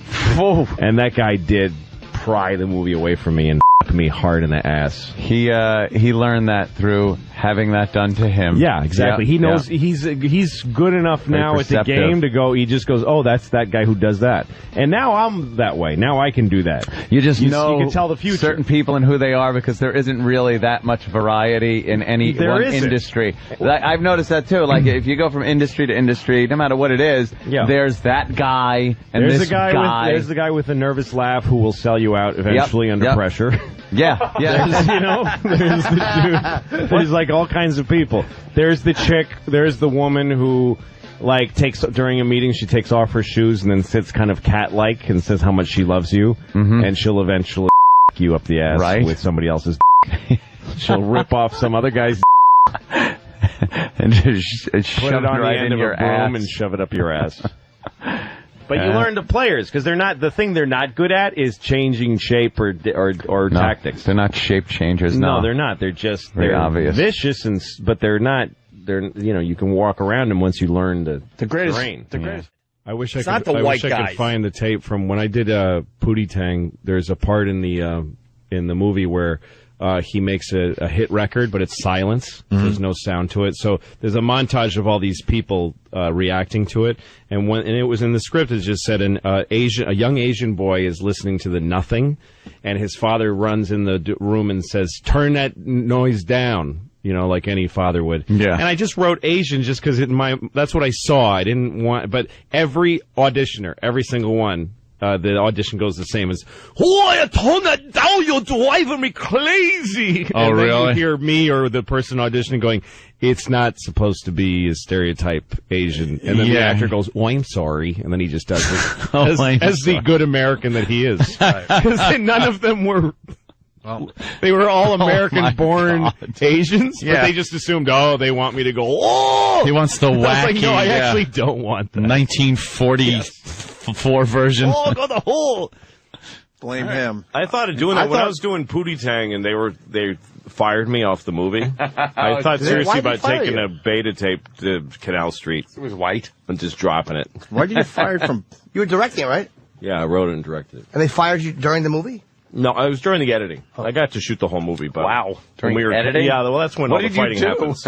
Oh. And that guy did pry the movie away from me and me hard in the ass. He learned that through having that done to him. Yeah, exactly. He knows he's good enough now at the game to go. He just goes, oh, that's that guy who does that. And now I'm that way. Now I can do that. You know you can tell the future. Certain people and who they are, because there isn't really that much variety in any one industry. I've noticed that too. Like if you go from industry to industry, no matter what it is, there's that guy and there's this guy. There's the guy with a nervous laugh who will sell you out eventually under pressure. Yeah. There's the dude. There's like all kinds of people. There's the chick. There's the woman who, like, during a meeting, she takes off her shoes and then sits kind of cat-like and says how much she loves you, and she'll eventually you up the ass with somebody else's. She'll rip off some other guy's and just put shove it on right the end in of your a broom ass and shove it up your ass. But you learn the players, because the thing they're not good at is changing shape or tactics. They're not shape changers. No, they're not. They're very obvious, vicious, but they're not. You can walk around them once you learn the terrain. The greatest. I wish It's I not could. the I white wish I guys. could find the tape from when I did Pooty Tang. There's a part in the movie where he makes a hit record, but it's silence. So there's no sound to it. So there's a montage of all these people reacting to it, and it was in the script. It just said a young Asian boy is listening to the nothing, and his father runs in the room and says, "Turn that noise down." Like any father would. Yeah. And I just wrote Asian just because that's what I saw. I didn't want, but every auditioner, every single one. The audition goes the same as, "Oh, tone that down, you're driving me crazy." Oh, and really? Then you hear me or the person auditioning going, "It's not supposed to be a stereotype Asian." And then the actor goes, "Oh, I'm sorry." And then he just does it as the good American that he is. Because none of them were They were all American-born Asians, Yeah. but they just assumed, they want me to go, oh! He wants the wacky. I was like, no, I actually don't want that. 1944 version. Oh, go the hole! Blame him. I thought of doing that when I was doing Pooty Tang, and they fired me off the movie. I thought seriously about taking a beta tape to Canal Street. It was white. And just dropping it. Why did you get fired from? You were directing it, right? Yeah, I wrote it and directed it. And they fired you during the movie? No, I was during the editing. I got to shoot the whole movie, but During when we were editing? Yeah, well, that's when What all the did you fighting do? happens.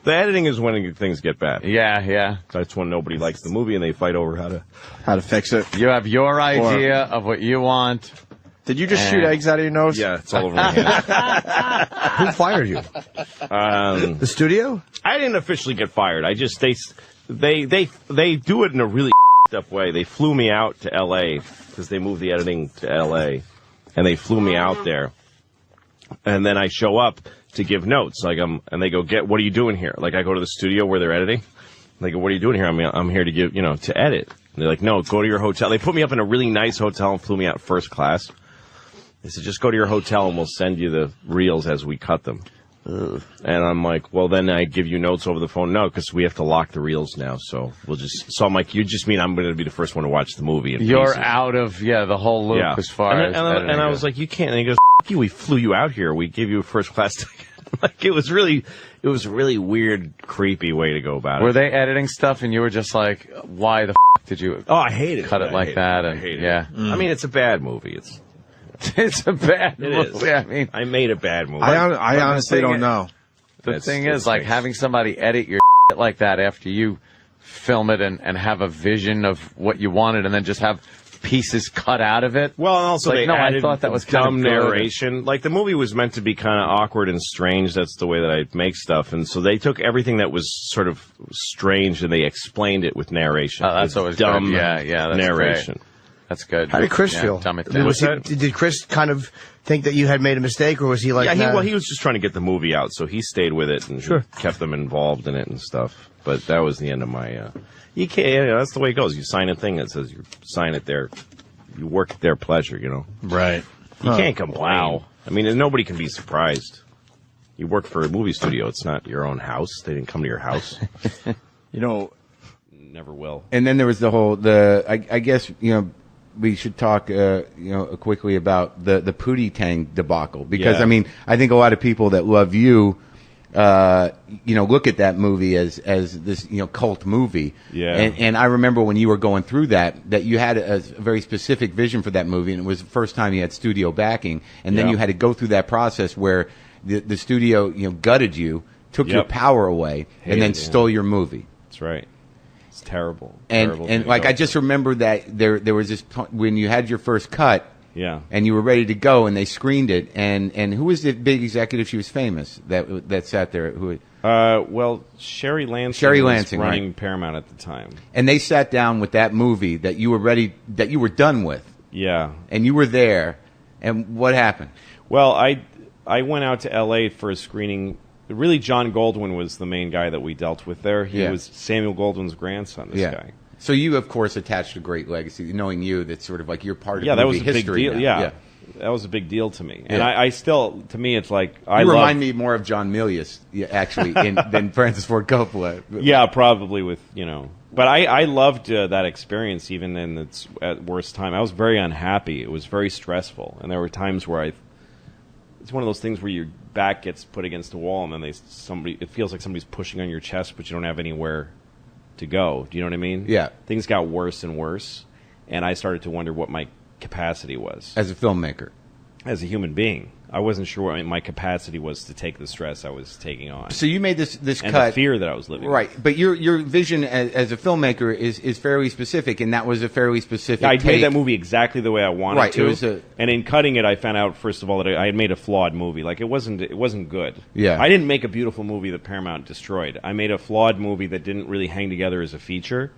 The editing is when things get bad. Yeah. That's when nobody likes the movie and they fight over how to fix it. You have your idea of what you want. Did you just shoot eggs out of your nose? Yeah, it's all over my hand. Who fired you? The studio? I didn't officially get fired. I just they do it in a really up way. They flew me out to L.A. because they moved the editing to L.A. and they flew me out there. And then I show up to give notes, and they go, what are you doing here? Like, I go to the studio where they're editing. They go, what are you doing here? I'm here to give, to edit. And they're like, no, go to your hotel. They put me up in a really nice hotel and flew me out first class. They said, just go to your hotel and we'll send you the reels as we cut them. And I'm like, well, then I give you notes over the phone. No, because we have to lock the reels now. So I'm like, you just mean I'm going to be the first one to watch the movie. You're out of the whole loop as far as. And I was like, you can't. And he goes, F you. We flew you out here. We gave you a first class ticket. Like, it was really weird, creepy way to go about it. Were they editing stuff and you were just like, why the did you? Oh, I hate it. Cut it like that. I hate it. Yeah. I mean, it's a bad movie. It's a bad It movie. is. I mean, I made a bad movie. I honestly don't know. The thing is, like, having somebody edit your like that after you film it and have a vision of what you wanted and then just have pieces cut out of it. Well, and also they added I thought that was dumb kind of narration. Like, the movie was meant to be kind of awkward and strange. That's the way that I make stuff. And so they took everything that was sort of strange and they explained it with narration. Oh, that's always dumb good. Yeah, that's narration. Great. That's good. How did Chris feel? Dumb it down. Did Chris kind of think that you had made a mistake, or was he like? Yeah, he was just trying to get the movie out, so he stayed with it and kept them involved in it and stuff. But that was the end of my. You can't. That's the way it goes. You sign a thing that says you sign it there. You work at their pleasure. Right. You can't complain. Wow. I mean, nobody can be surprised. You work for a movie studio. It's not your own house. They didn't come to your house. Never will. And then there was the whole I guess we should talk quickly about the Pooty Tang debacle, because I mean, I think a lot of people that love you look at that movie as this cult movie. Yeah. And I remember when you were going through that you had a very specific vision for that movie, and it was the first time you had studio backing, and then you had to go through that process where the studio gutted you, took your power away, and then stole your movie. That's right. It's terrible. And like, I just remember that there was this when you had your first cut. Yeah. And you were ready to go, and they screened it. And who was the big executive? She was famous that sat there. Well, Sherry Lansing was running Paramount at the time. And they sat down with that movie that you were ready, that you were done with. Yeah. And you were there. And what happened? Well, I went out to L.A. for a screening. Really, John Goldwyn was the main guy that we dealt with there. He was Samuel Goldwyn's grandson, this guy. So you, of course, attached a great legacy, knowing you, that's sort of like you're part of that was movie a history big deal. now. Yeah, that was a big deal to me. And I still, to me, it's like you remind me more of John Milius, actually, than Francis Ford Coppola. Yeah, probably with But I loved that experience, even in its at worst time. I was very unhappy. It was very stressful, and there were times where it's one of those things where your back gets put against a wall, and then it feels like somebody's pushing on your chest, but you don't have anywhere to go. Do you know what I mean? Yeah. Things got worse and worse, and I started to wonder what my capacity was. As a filmmaker. As a human being. I wasn't sure what my capacity was to take the stress I was taking on. So you made this and cut. The fear that I was living right. with. But your vision as a filmmaker is fairly specific, and that was a fairly specific I take. made that movie exactly the way I wanted to. It was and in cutting it, I found out, first of all, that I had made a flawed movie. Like, it wasn't good. Yeah. I didn't make a beautiful movie that Paramount destroyed. I made a flawed movie that didn't really hang together as a feature.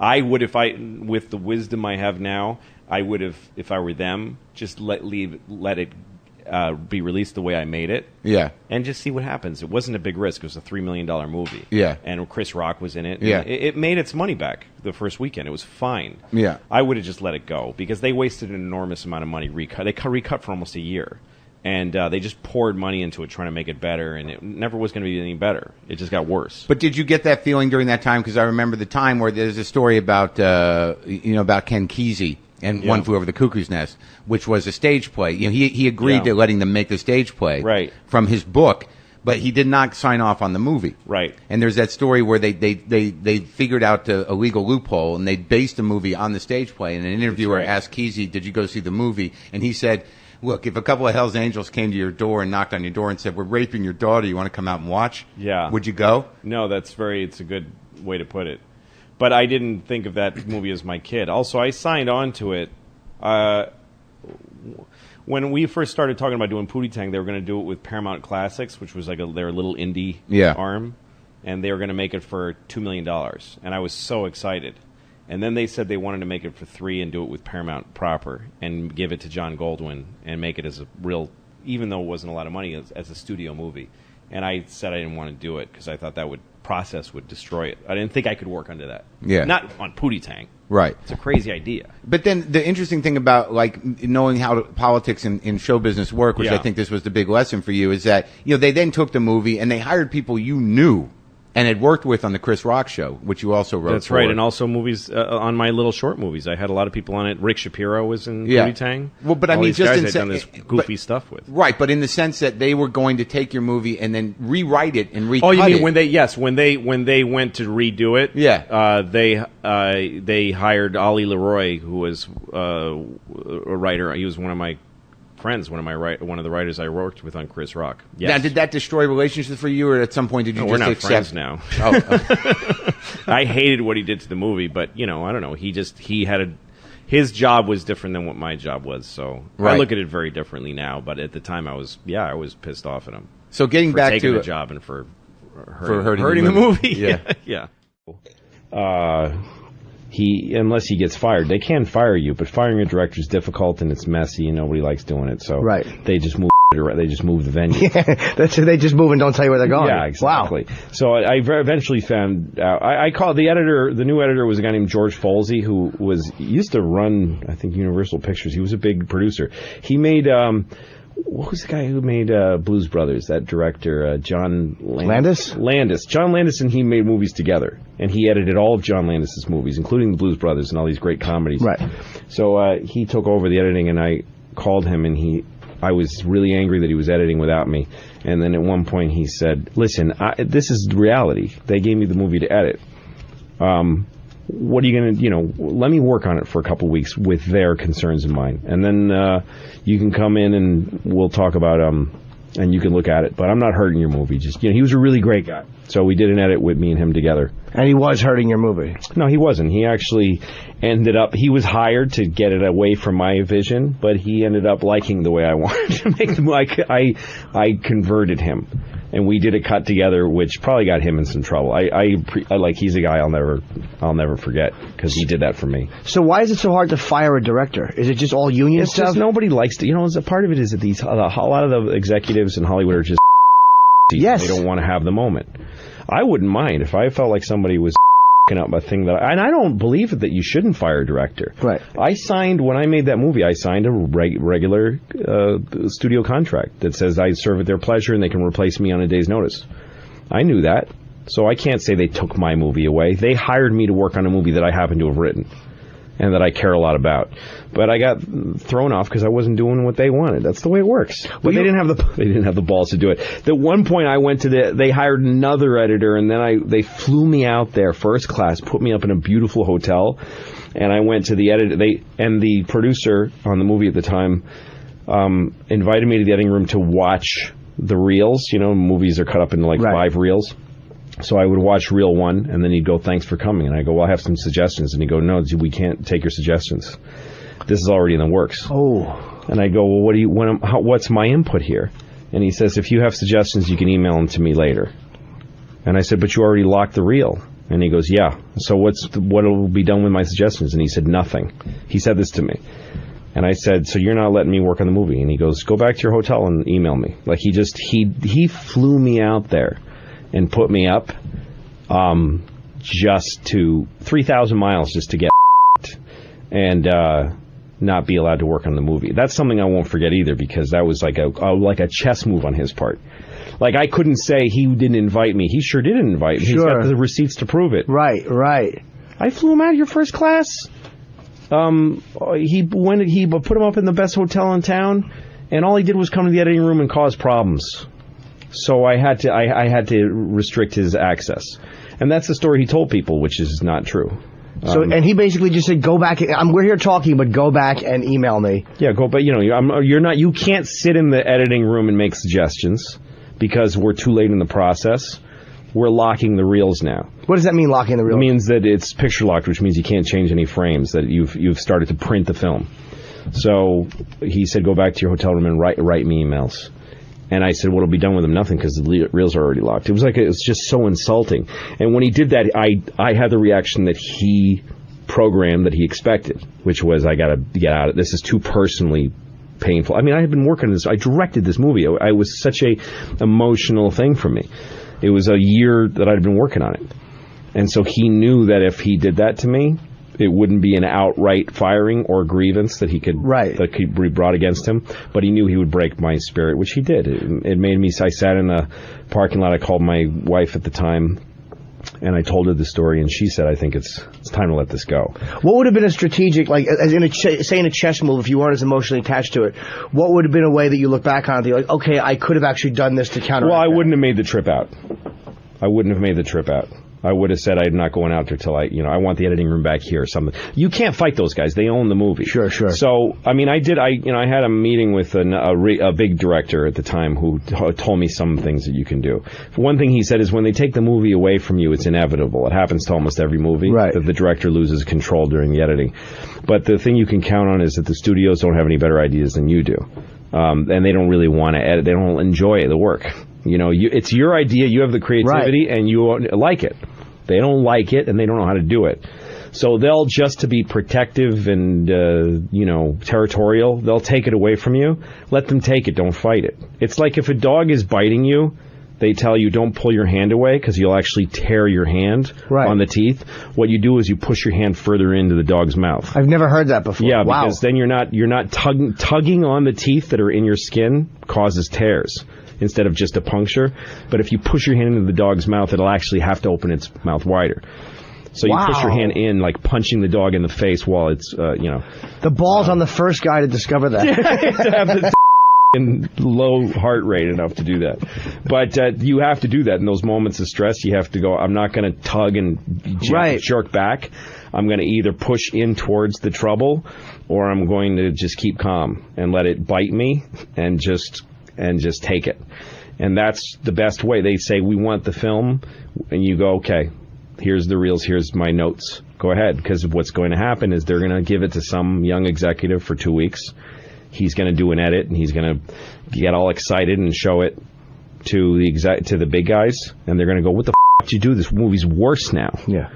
I would, with the wisdom I have now, I would have, if I were them, just let it be released the way I made it. Yeah. And just see what happens. It wasn't a big risk. It was a $3 million movie. Yeah. And Chris Rock was in it. Yeah. It made its money back the first weekend. It was fine. Yeah. I would have just let it go because they wasted an enormous amount of money. They recut for almost a year. And they just poured money into it, trying to make it better, and it never was going to be any better. It just got worse. But did you get that feeling during that time? Because I remember the time where there's a story about about Ken Kesey and One Flew Over the Cuckoo's Nest, which was a stage play. He agreed to letting them make the stage play from his book, but he did not sign off on the movie. Right. And there's that story where they figured out a legal loophole, and they based the movie on the stage play. And an interviewer asked Kesey, "Did you go see the movie?" And he said, "Look, if a couple of Hell's Angels came to your door and knocked on your door and said, 'We're raping your daughter, you want to come out and watch?' Yeah. Would you go?" No, it's a good way to put it. But I didn't think of that movie as my kid. Also, I signed on to it. When we first started talking about doing Pooty Tang, they were going to do it with Paramount Classics, which was like their little indie arm. And they were going to make it for $2 million. And I was so excited. And then they said they wanted to make it for $3 million and do it with Paramount proper and give it to John Goldwyn and make it as a real, even though it wasn't a lot of money, as a studio movie. And I said I didn't want to do it because I thought that would destroy it. I didn't think I could work under that. Yeah. Not on Pooty Tang. Right. It's a crazy idea. But then the interesting thing about knowing how politics in show business work, which I think this was the big lesson for you, is that they then took the movie and they hired people you knew and had worked with on the Chris Rock show, which you also wrote. That's right, and also movies on my little short movies. I had a lot of people on it. Rick Shapiro was in Pooty Tang. Well, but I All mean, these just guys in I'd done this goofy stuff with. Right, but in the sense that they were going to take your movie and then rewrite it and recut it. Oh, you mean when they went to redo it? Yeah. They hired Ollie Leroy, who was a writer. He was one of my friends, one of the writers I worked with on Chris Rock. Yes. Now, did that destroy relationships for you, or at some point did you we're just not accept? Friends now. I hated what he did to the movie, but I don't know. His job was different than what my job was, so I look at it very differently now. But at the time, I was pissed off at him. So getting for back taking to the job and for hurting the movie. Yeah. Unless he gets fired, they can fire you, but firing a director is difficult and it's messy and nobody likes doing it. So they just move. They just move the venue. Yeah, they just move and don't tell you where they're going. Yeah, exactly. Wow. So I eventually found out. I called the editor. The new editor was a guy named George Folsey, who used to run, I think, Universal Pictures. He was a big producer. He made. What was the guy who made Blues Brothers? That director, John Landis? Landis. John Landis and he made movies together. And he edited all of John Landis' movies, including the Blues Brothers and all these great comedies. Right. So he took over the editing, and I called him, and I was really angry that he was editing without me. And then at one point he said, "Listen, this is reality. They gave me the movie to edit. What are you going to, let me work on it for a couple of weeks with their concerns in mind. And then you can come in and we'll talk about and you can look at it. But I'm not hurting your movie. Just, he was a really great guy. So we did an edit with me and him together. And he was hurting your movie? No, he wasn't. He actually he was hired to get it away from my vision, but he ended up liking the way I wanted to make the movie. I converted him. And we did a cut together, which probably got him in some trouble. He's a guy I'll never forget because he did that for me. So why is it so hard to fire a director? Is it just all union stuff? Just nobody likes to. As a part of it is that a lot of the executives in Hollywood are just. Yes. They don't want to have the moment. I wouldn't mind if I felt like somebody was up a thing and I don't believe that you shouldn't fire a director. Right. When I made that movie, I signed a regular studio contract that says I serve at their pleasure and they can replace me on a day's notice. I knew that, so I can't say they took my movie away. They hired me to work on a movie that I happen to have written and that I care a lot about. But I got thrown off because I wasn't doing what they wanted. That's the way it works. But they didn't have the balls to do it. At one point, I went to they hired another editor, and then they flew me out there first class, put me up in a beautiful hotel, and I went to the editor. And the producer on the movie at the time invited me to the editing room to watch the reels. Movies are cut up into 5 reels. So I would watch reel 1, and then he'd go, "Thanks for coming." And I go, "Well, I have some suggestions." And he'd go, "No, we can't take your suggestions. This is already in the works." Oh. And I go, "Well, what's my input here?" And he says, "If you have suggestions, you can email them to me later." And I said, "But you already locked the reel." And he goes, "Yeah. So what will be done with my suggestions?" And he said, "Nothing." He said this to me. And I said, "So you're not letting me work on the movie?" And he goes, "Go back to your hotel and email me." He flew me out there and put me up just to 3,000 miles just to get and not be allowed to work on the movie. That's something I won't forget either, because that was like a chess move on his part. Like, I couldn't say he didn't invite me. He sure did invite me. He's got the receipts to prove it. Right. I flew him out here first class. He put him up in the best hotel in town, and all he did was come to the editing room and cause problems. So I had to restrict his access, and that's the story he told people, which is not true. So, and he basically just said, "Go back. We're here talking, but go back and email me." Yeah, go. But you can't sit in the editing room and make suggestions because we're too late in the process. We're locking the reels now. What does that mean, locking the reels? It means that it's picture locked, which means you can't change any frames, that you've started to print the film. So he said, go back to your hotel room and write me emails. And I said, well, it'll be done with them nothing because the reels are already locked. It was just so insulting. And when he did that, I had the reaction that he programmed, that he expected, which was, I got to get out of this. Is too personally painful. I mean, I had been working on this. I directed this movie. I was such a emotional thing for me. It was a year that I'd been working on it. And so he knew that if he did that to me, it wouldn't be an outright firing or grievance that could be brought against him. But he knew he would break my spirit, which he did. It made me, I sat in a parking lot. I called my wife at the time, and I told her the story, and she said, I think it's time to let this go. What would have been a strategic, like, as in say in a chess move, if you weren't as emotionally attached to it, what would have been a way that you look back on it and be like, okay, I could have actually done this to counteract Well, I that? wouldn't have made the trip out. I would have said, I'm not going out there till I want the editing room back here or something. You can't fight those guys. They own the movie. Sure. So, I mean, I had a meeting with a big director at the time who told me some things that you can do. One thing he said is when they take the movie away from you, it's inevitable. It happens to almost every movie that the director loses control during the editing. But the thing you can count on is that the studios don't have any better ideas than you do. And they don't really want to edit. They don't enjoy the work. It's your idea. You have the creativity, and you like it. They don't like it, and they don't know how to do it. So they'll, just to be protective and territorial, they'll take it away from you. Let them take it. Don't fight it. It's like if a dog is biting you, they tell you don't pull your hand away because you'll actually tear your hand on the teeth. What you do is you push your hand further into the dog's mouth. I've never heard that before. Yeah, wow. Because then you're not tugging on the teeth that are in your skin causes tears instead of just a puncture. But if you push your hand into the dog's mouth, it'll actually have to open its mouth wider. So you push your hand in, like punching the dog in the face while it's, The ball's on the first guy to discover that. To have the and low heart rate enough to do that. But you have to do that in those moments of stress. You have to go, I'm not going to tug and jerk back. I'm going to either push in towards the trouble, or I'm going to just keep calm and let it bite me and just take it. And that's the best way. They say, we want the film, and you go, okay, here's the reels, here's my notes. Go ahead, because what's going to happen is they're going to give it to some young executive for 2 weeks. He's going to do an edit, and he's going to get all excited and show it to the big guys, and they're going to go, what the f*** did you do? This movie's worse now. Yeah.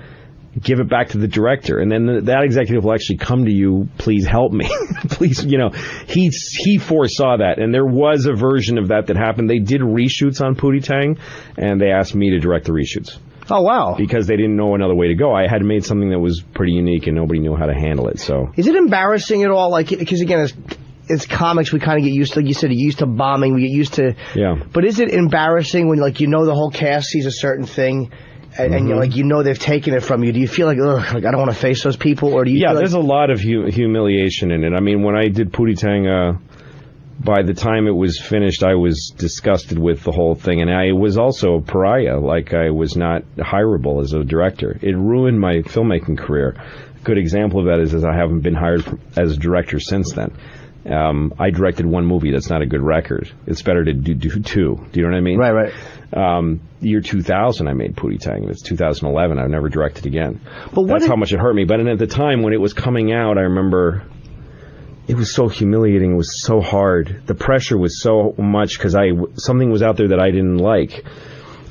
Give it back to the director, and then that executive will actually come to you, please help me. Please, he foresaw that, and there was a version of that happened. They did reshoots on Pooty Tang, and they asked me to direct the reshoots. Oh, wow. Because they didn't know another way to go. I had made something that was pretty unique, and nobody knew how to handle it. So, is it embarrassing at all? Like, because again, it's comics, we kind of get used to, like you said, used to bombing, we get used to... Yeah. But is it embarrassing when, like, the whole cast sees a certain thing, and you're they've taken it from you? Do you feel like, ugh, like I don't want to face those people? Or do you feel there's a lot of humiliation in it. I mean, when I did Pooty Tang, by the time it was finished, I was disgusted with the whole thing, and I was also a pariah. Like, I was not hireable as a director. It ruined my filmmaking career. A good example of that is I haven't been hired as a director since then. I directed one movie. That's not a good record. It's better to do two. Do you know what I mean? Right. Year 2000, I made Pooty Tang. It's 2011. I've never directed again. But that's how much it hurt me. But at the time when it was coming out, I remember it was so humiliating. It was so hard. The pressure was so much because something was out there that I didn't like.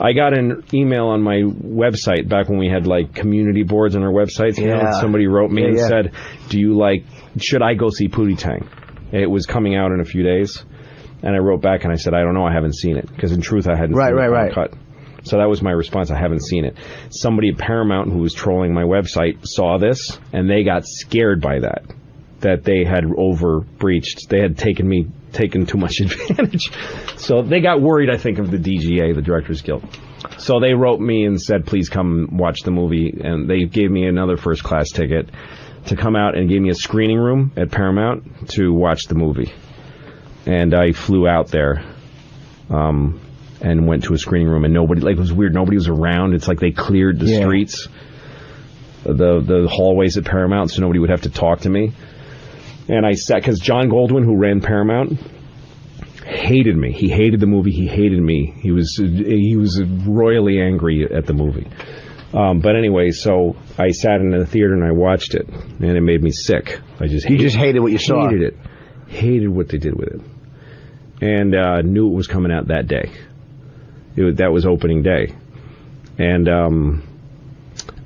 I got an email on my website back when we had like community boards on our websites. Somebody wrote me and said, should I go see Pooty Tang? It was coming out in a few days, and I wrote back and I said, I don't know, I haven't seen it, because in truth I hadn't seen it cut. So that was my response, I haven't seen it. Somebody at Paramount who was trolling my website saw this, and they got scared by that. that they had overbreached. They had taken too much advantage. So they got worried, I think, of the DGA, the Directors Guild. So they wrote me and said, please come watch the movie. And they gave me another first-class ticket to come out and gave me a screening room at Paramount to watch the movie. And I flew out there and went to a screening room, and nobody, like, it was weird. Nobody was around. It's like they cleared the streets, the hallways at Paramount, so nobody would have to talk to me. And I sat, because John Goldwyn, who ran Paramount, hated me. He hated the movie. He hated me. He was royally angry at the movie. But anyway, so I sat in the theater and I watched it, and it made me sick. You just hated what you saw. Hated it. Hated what they did with it. And knew it was coming out that day. That was opening day. And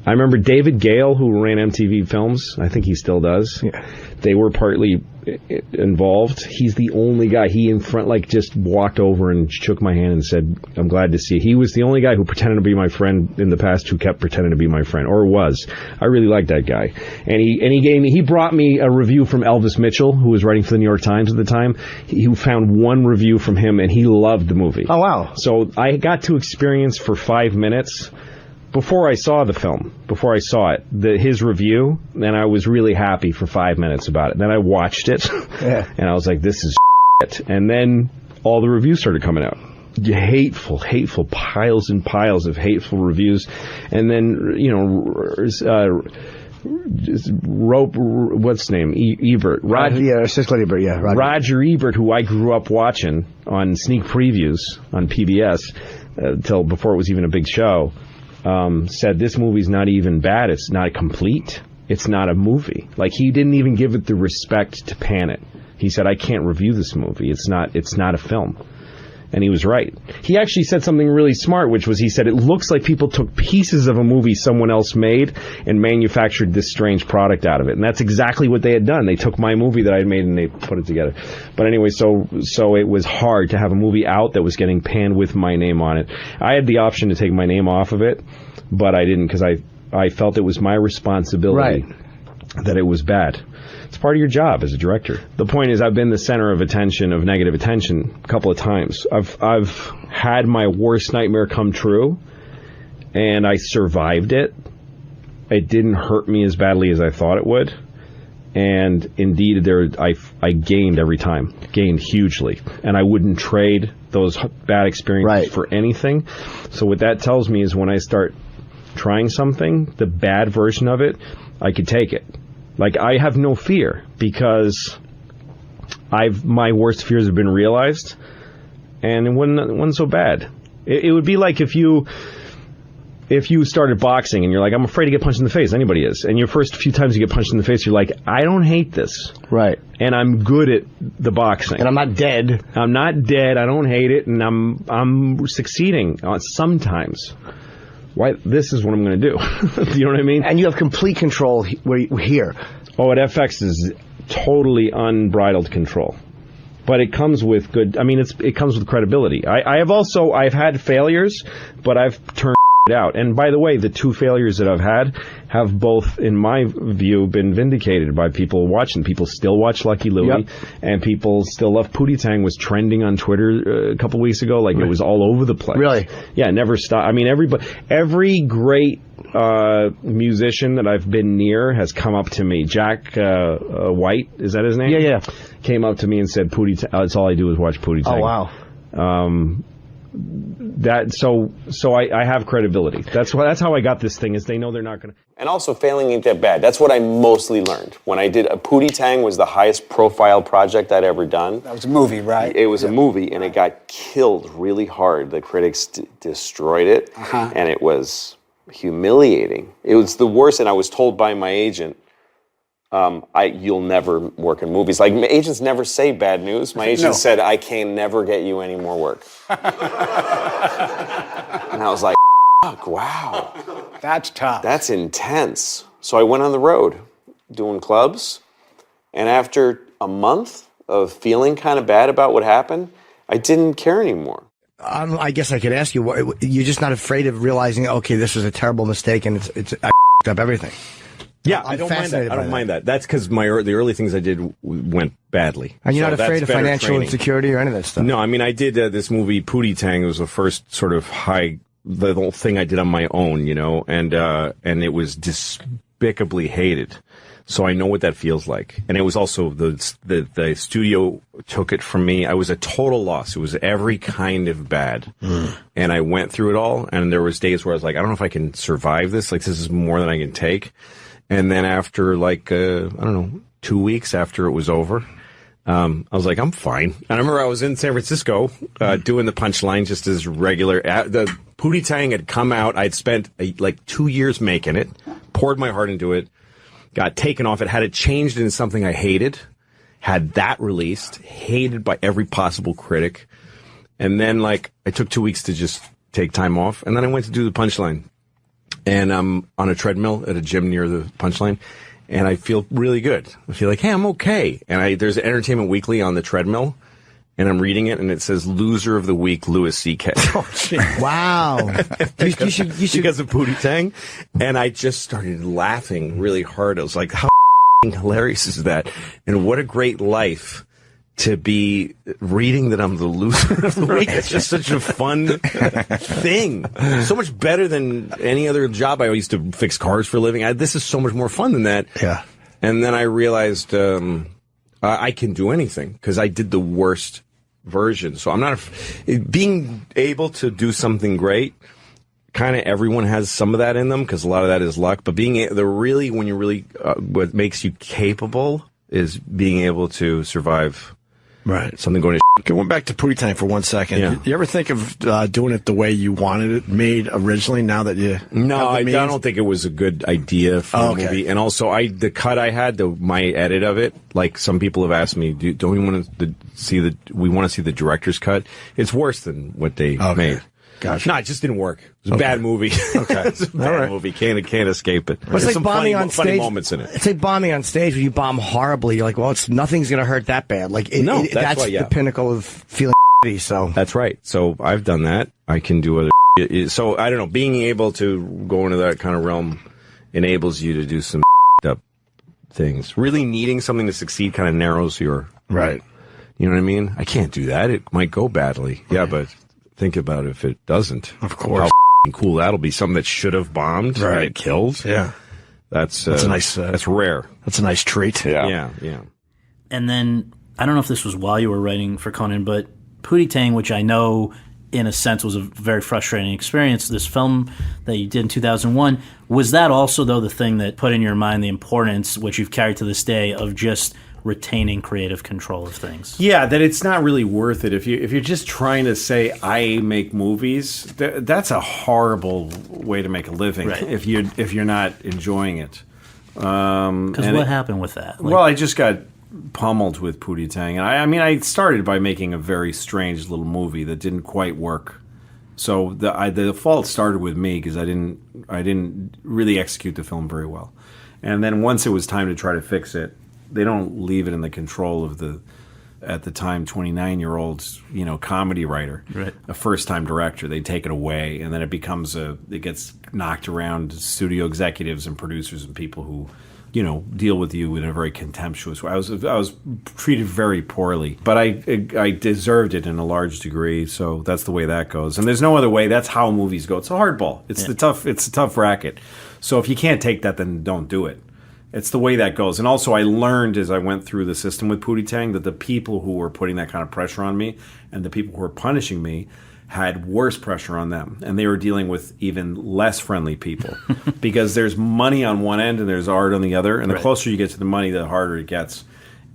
I remember David Gale, who ran MTV Films, I think he still does. Yeah. They were partly involved. He's the only guy. He in front, like, just walked over and shook my hand and said, I'm glad to see you. He was the only guy who pretended to be my friend in the past who kept pretending to be my friend, or was. I really liked that guy. And he brought me a review from Elvis Mitchell, who was writing for the New York Times at the time. He found one review from him, and he loved the movie. Oh, wow. So I got to experience for 5 minutes, before I saw the film, before I saw it, his review, and I was really happy for 5 minutes about it. Then I watched it, and I was like, this is shit. And then all the reviews started coming out. Hateful piles and piles of hateful reviews. And then, what's his name? Ebert. Roger Ebert, who I grew up watching on sneak previews on PBS, till before it was even a big show. Said this movie's not even bad. It's not complete. It's not a movie. Like, he didn't even give it the respect to pan it. He said, I can't review this movie. It's not a film. And he was right. He actually said something really smart, which was, he said, it looks like people took pieces of a movie someone else made and manufactured this strange product out of it. And that's exactly what they had done. They took my movie that I had made and they put it together. But anyway, so it was hard to have a movie out that was getting panned with my name on it. I had the option to take my name off of it, but I didn't, because I felt it was my responsibility that it was bad. It's part of your job as a director. The point is, I've been the center of attention, of negative attention, a couple of times. I've had my worst nightmare come true, and I survived it. It didn't hurt me as badly as I thought it would. And indeed, I gained every time. Gained hugely. And I wouldn't trade those bad experiences for anything. So what that tells me is, when I start trying something, the bad version of it, I could take it. Like, I have no fear, because my worst fears have been realized, and it wasn't so bad. It would be like if you started boxing and you're like, I'm afraid to get punched in the face. Anybody is. And your first few times you get punched in the face, you're like, I don't hate this. Right. And I'm good at the boxing. And I'm not dead. I'm not dead. I don't hate it, and I'm succeeding sometimes. Why? This is what I'm going to do. You know what I mean? And you have complete control here. Oh, at FX is totally unbridled control. But it comes with good. I mean, it comes with credibility. I've had failures, but I've turned it out. And by the way, the two failures that I've had have both, in my view, been vindicated by people watching. People still watch Lucky Louie, and people still love Pooty Tang. Was trending on Twitter a couple weeks ago. Like, it was all over the place. Really? Yeah, never stopped. I mean, every great musician that I've been near has come up to me. Jack White, is that his name? Yeah. Came up to me and said, Pooty Tang, that's all I do is watch Pooty Tang. Oh, wow. I have credibility. That's how I got this thing, is they know they're not going to. And also, failing ain't that bad. That's what I mostly learned. When I did Pooty Tang was the highest profile project I'd ever done. That was a movie, right? It was a movie, and it got killed really hard. The critics destroyed it, and it was humiliating. It was the worst, and I was told by my agent, you'll never work in movies. Like, my agents never say bad news. My agent said, I can never get you any more work. And I was like, fuck, wow. That's tough. That's intense. So I went on the road doing clubs, and after a month of feeling kind of bad about what happened, I didn't care anymore. I guess I could ask you, you're just not afraid of realizing, okay, this was a terrible mistake, and I f***ed up everything. Yeah, I'm I don't mind that. fascinated I by don't that. mind that. That's because the early things I did went badly. And you're So not that's afraid of better financial training. insecurity or any of that stuff? No, I mean, I did this movie, Pooty Tang. It was the first sort of the whole thing I did on my own, you know, and it was despicably hated. So I know what that feels like. And it was also the studio took it from me. I was a total loss. It was every kind of bad. And I went through it all. And there was days where I was like, I don't know if I can survive this. Like, this is more than I can take. And then after I don't know, 2 weeks after it was over, I was like, I'm fine. And I remember I was in San Francisco doing the punchline just as regular. The Pooty Tang had come out. I'd spent 2 years making it, poured my heart into it, got taken off. It had it changed into something I hated, had that released, hated by every possible critic. And then I took 2 weeks to just take time off. And then I went to do the punchline. And I'm on a treadmill at a gym near the punchline. And I feel really good. I feel like, hey, I'm okay. And there's an Entertainment Weekly on the treadmill, and I'm reading it, and it says "Loser of the Week, Louis C.K." Wow. you should because of Pooty Tang. And I just started laughing really hard. I was like, how hilarious is that? And what a great life to be reading that I'm the loser of the week. It's just such a fun thing. So much better than any other job. I used to fix cars for a living. This is so much more fun than that. Yeah. And then I realized I can do anything because I did the worst version. So I'm not being able to do something great. Kind of everyone has some of that in them because a lot of that is luck. But when you really what makes you capable is being able to survive. Right. Something going to Going back to Pooty Tang for 1 second. Yeah. You ever think of doing it the way you wanted it made originally now that you No, have I the don't think it was a good idea for a movie. And also, the cut I had, my edit of it, like some people have asked me, don't we want to see the director's cut? It's worse than what they made. Gotcha. No, it just didn't work. It was a bad movie. Okay. It's a bad movie. Can't escape it. But it's There's like some bombing funny, on funny stage. moments in it. It's like bombing on stage where you bomb horribly. You're like, well, nothing's going to hurt that bad. Like, that's why, the pinnacle of feeling shitty, so. That's right. So I've done that. I can do other shit. So I don't know. Being able to go into that kind of realm enables you to do some up things. Really needing something to succeed kind of narrows your... Right. You know what I mean? I can't do that. It might go badly. Yeah, but... Think about it if it doesn't. Of course. How cool that'll be. Something that should have bombed and it killed. Yeah. That's a nice... that's rare. That's a nice treat. Yeah. And then, I don't know if this was while you were writing for Conan, but Pooty Tang, which I know in a sense was a very frustrating experience, this film that you did in 2001, was that also, though, the thing that put in your mind the importance, which you've carried to this day, of just retaining creative control of things? Yeah, that it's not really worth it if you're just trying to say I make movies. That's a horrible way to make a living. Right. If you're not enjoying it. Because what happened with that? Well, I just got pummeled with Pooty Tang, and I started by making a very strange little movie that didn't quite work. So the fault started with me because I didn't really execute the film very well. And then once it was time to try to fix it, they don't leave it in the control of the, at the time, 29-year-old, comedy writer, right. A first-time director. They take it away, and then it gets knocked around to studio executives and producers and people who, deal with you in a very contemptuous way. I was treated very poorly, but I deserved it in a large degree. So that's the way that goes, and there's no other way. That's how movies go. It's a hardball. It's a tough racket. So if you can't take that, then don't do it. It's the way that goes. And also I learned as I went through the system with Pooty Tang that the people who were putting that kind of pressure on me and the people who were punishing me had worse pressure on them. And they were dealing with even less friendly people because there's money on one end and there's art on the other. And the closer you get to the money, the harder it gets.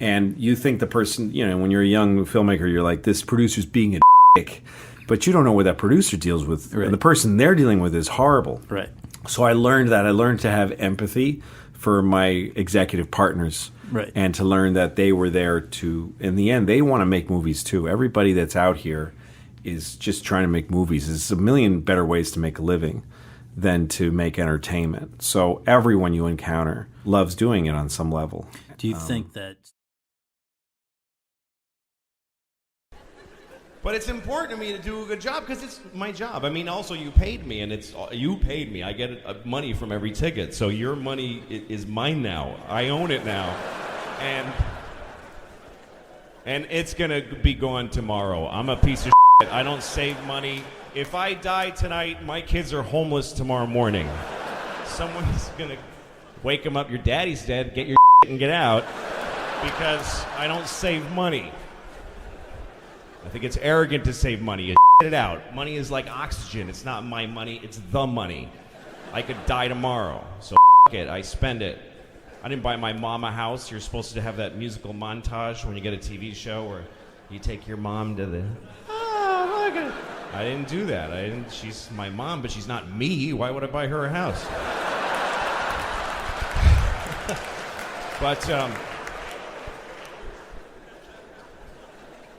And you think the person, when you're a young filmmaker, you're like, this producer's being a dick. But you don't know what that producer deals with. Right. And the person they're dealing with is horrible. Right. So I learned that. I learned to have empathy for my executive partners, right. And to learn that they were there to, in the end, they want to make movies too. Everybody that's out here is just trying to make movies. There's a million better ways to make a living than to make entertainment. So everyone you encounter loves doing it on some level. Do you think that... But it's important to me to do a good job because it's my job. I mean, also you paid me, and you paid me. I get money from every ticket, so your money is mine now. I own it now, and it's gonna be gone tomorrow. I'm a piece of shit. I don't save money. If I die tonight, my kids are homeless tomorrow morning. Someone's gonna wake them up. Your daddy's dead. Get your shit and get out, because I don't save money. I think it's arrogant to save money. You shit it out. Money is like oxygen. It's not my money. It's the money. I could die tomorrow, so it. I spend it. I didn't buy my mom a house. You're supposed to have that musical montage when you get a TV show where you take your mom to the... Oh, look at... I didn't do that. She's my mom, but she's not me. Why would I buy her a house? But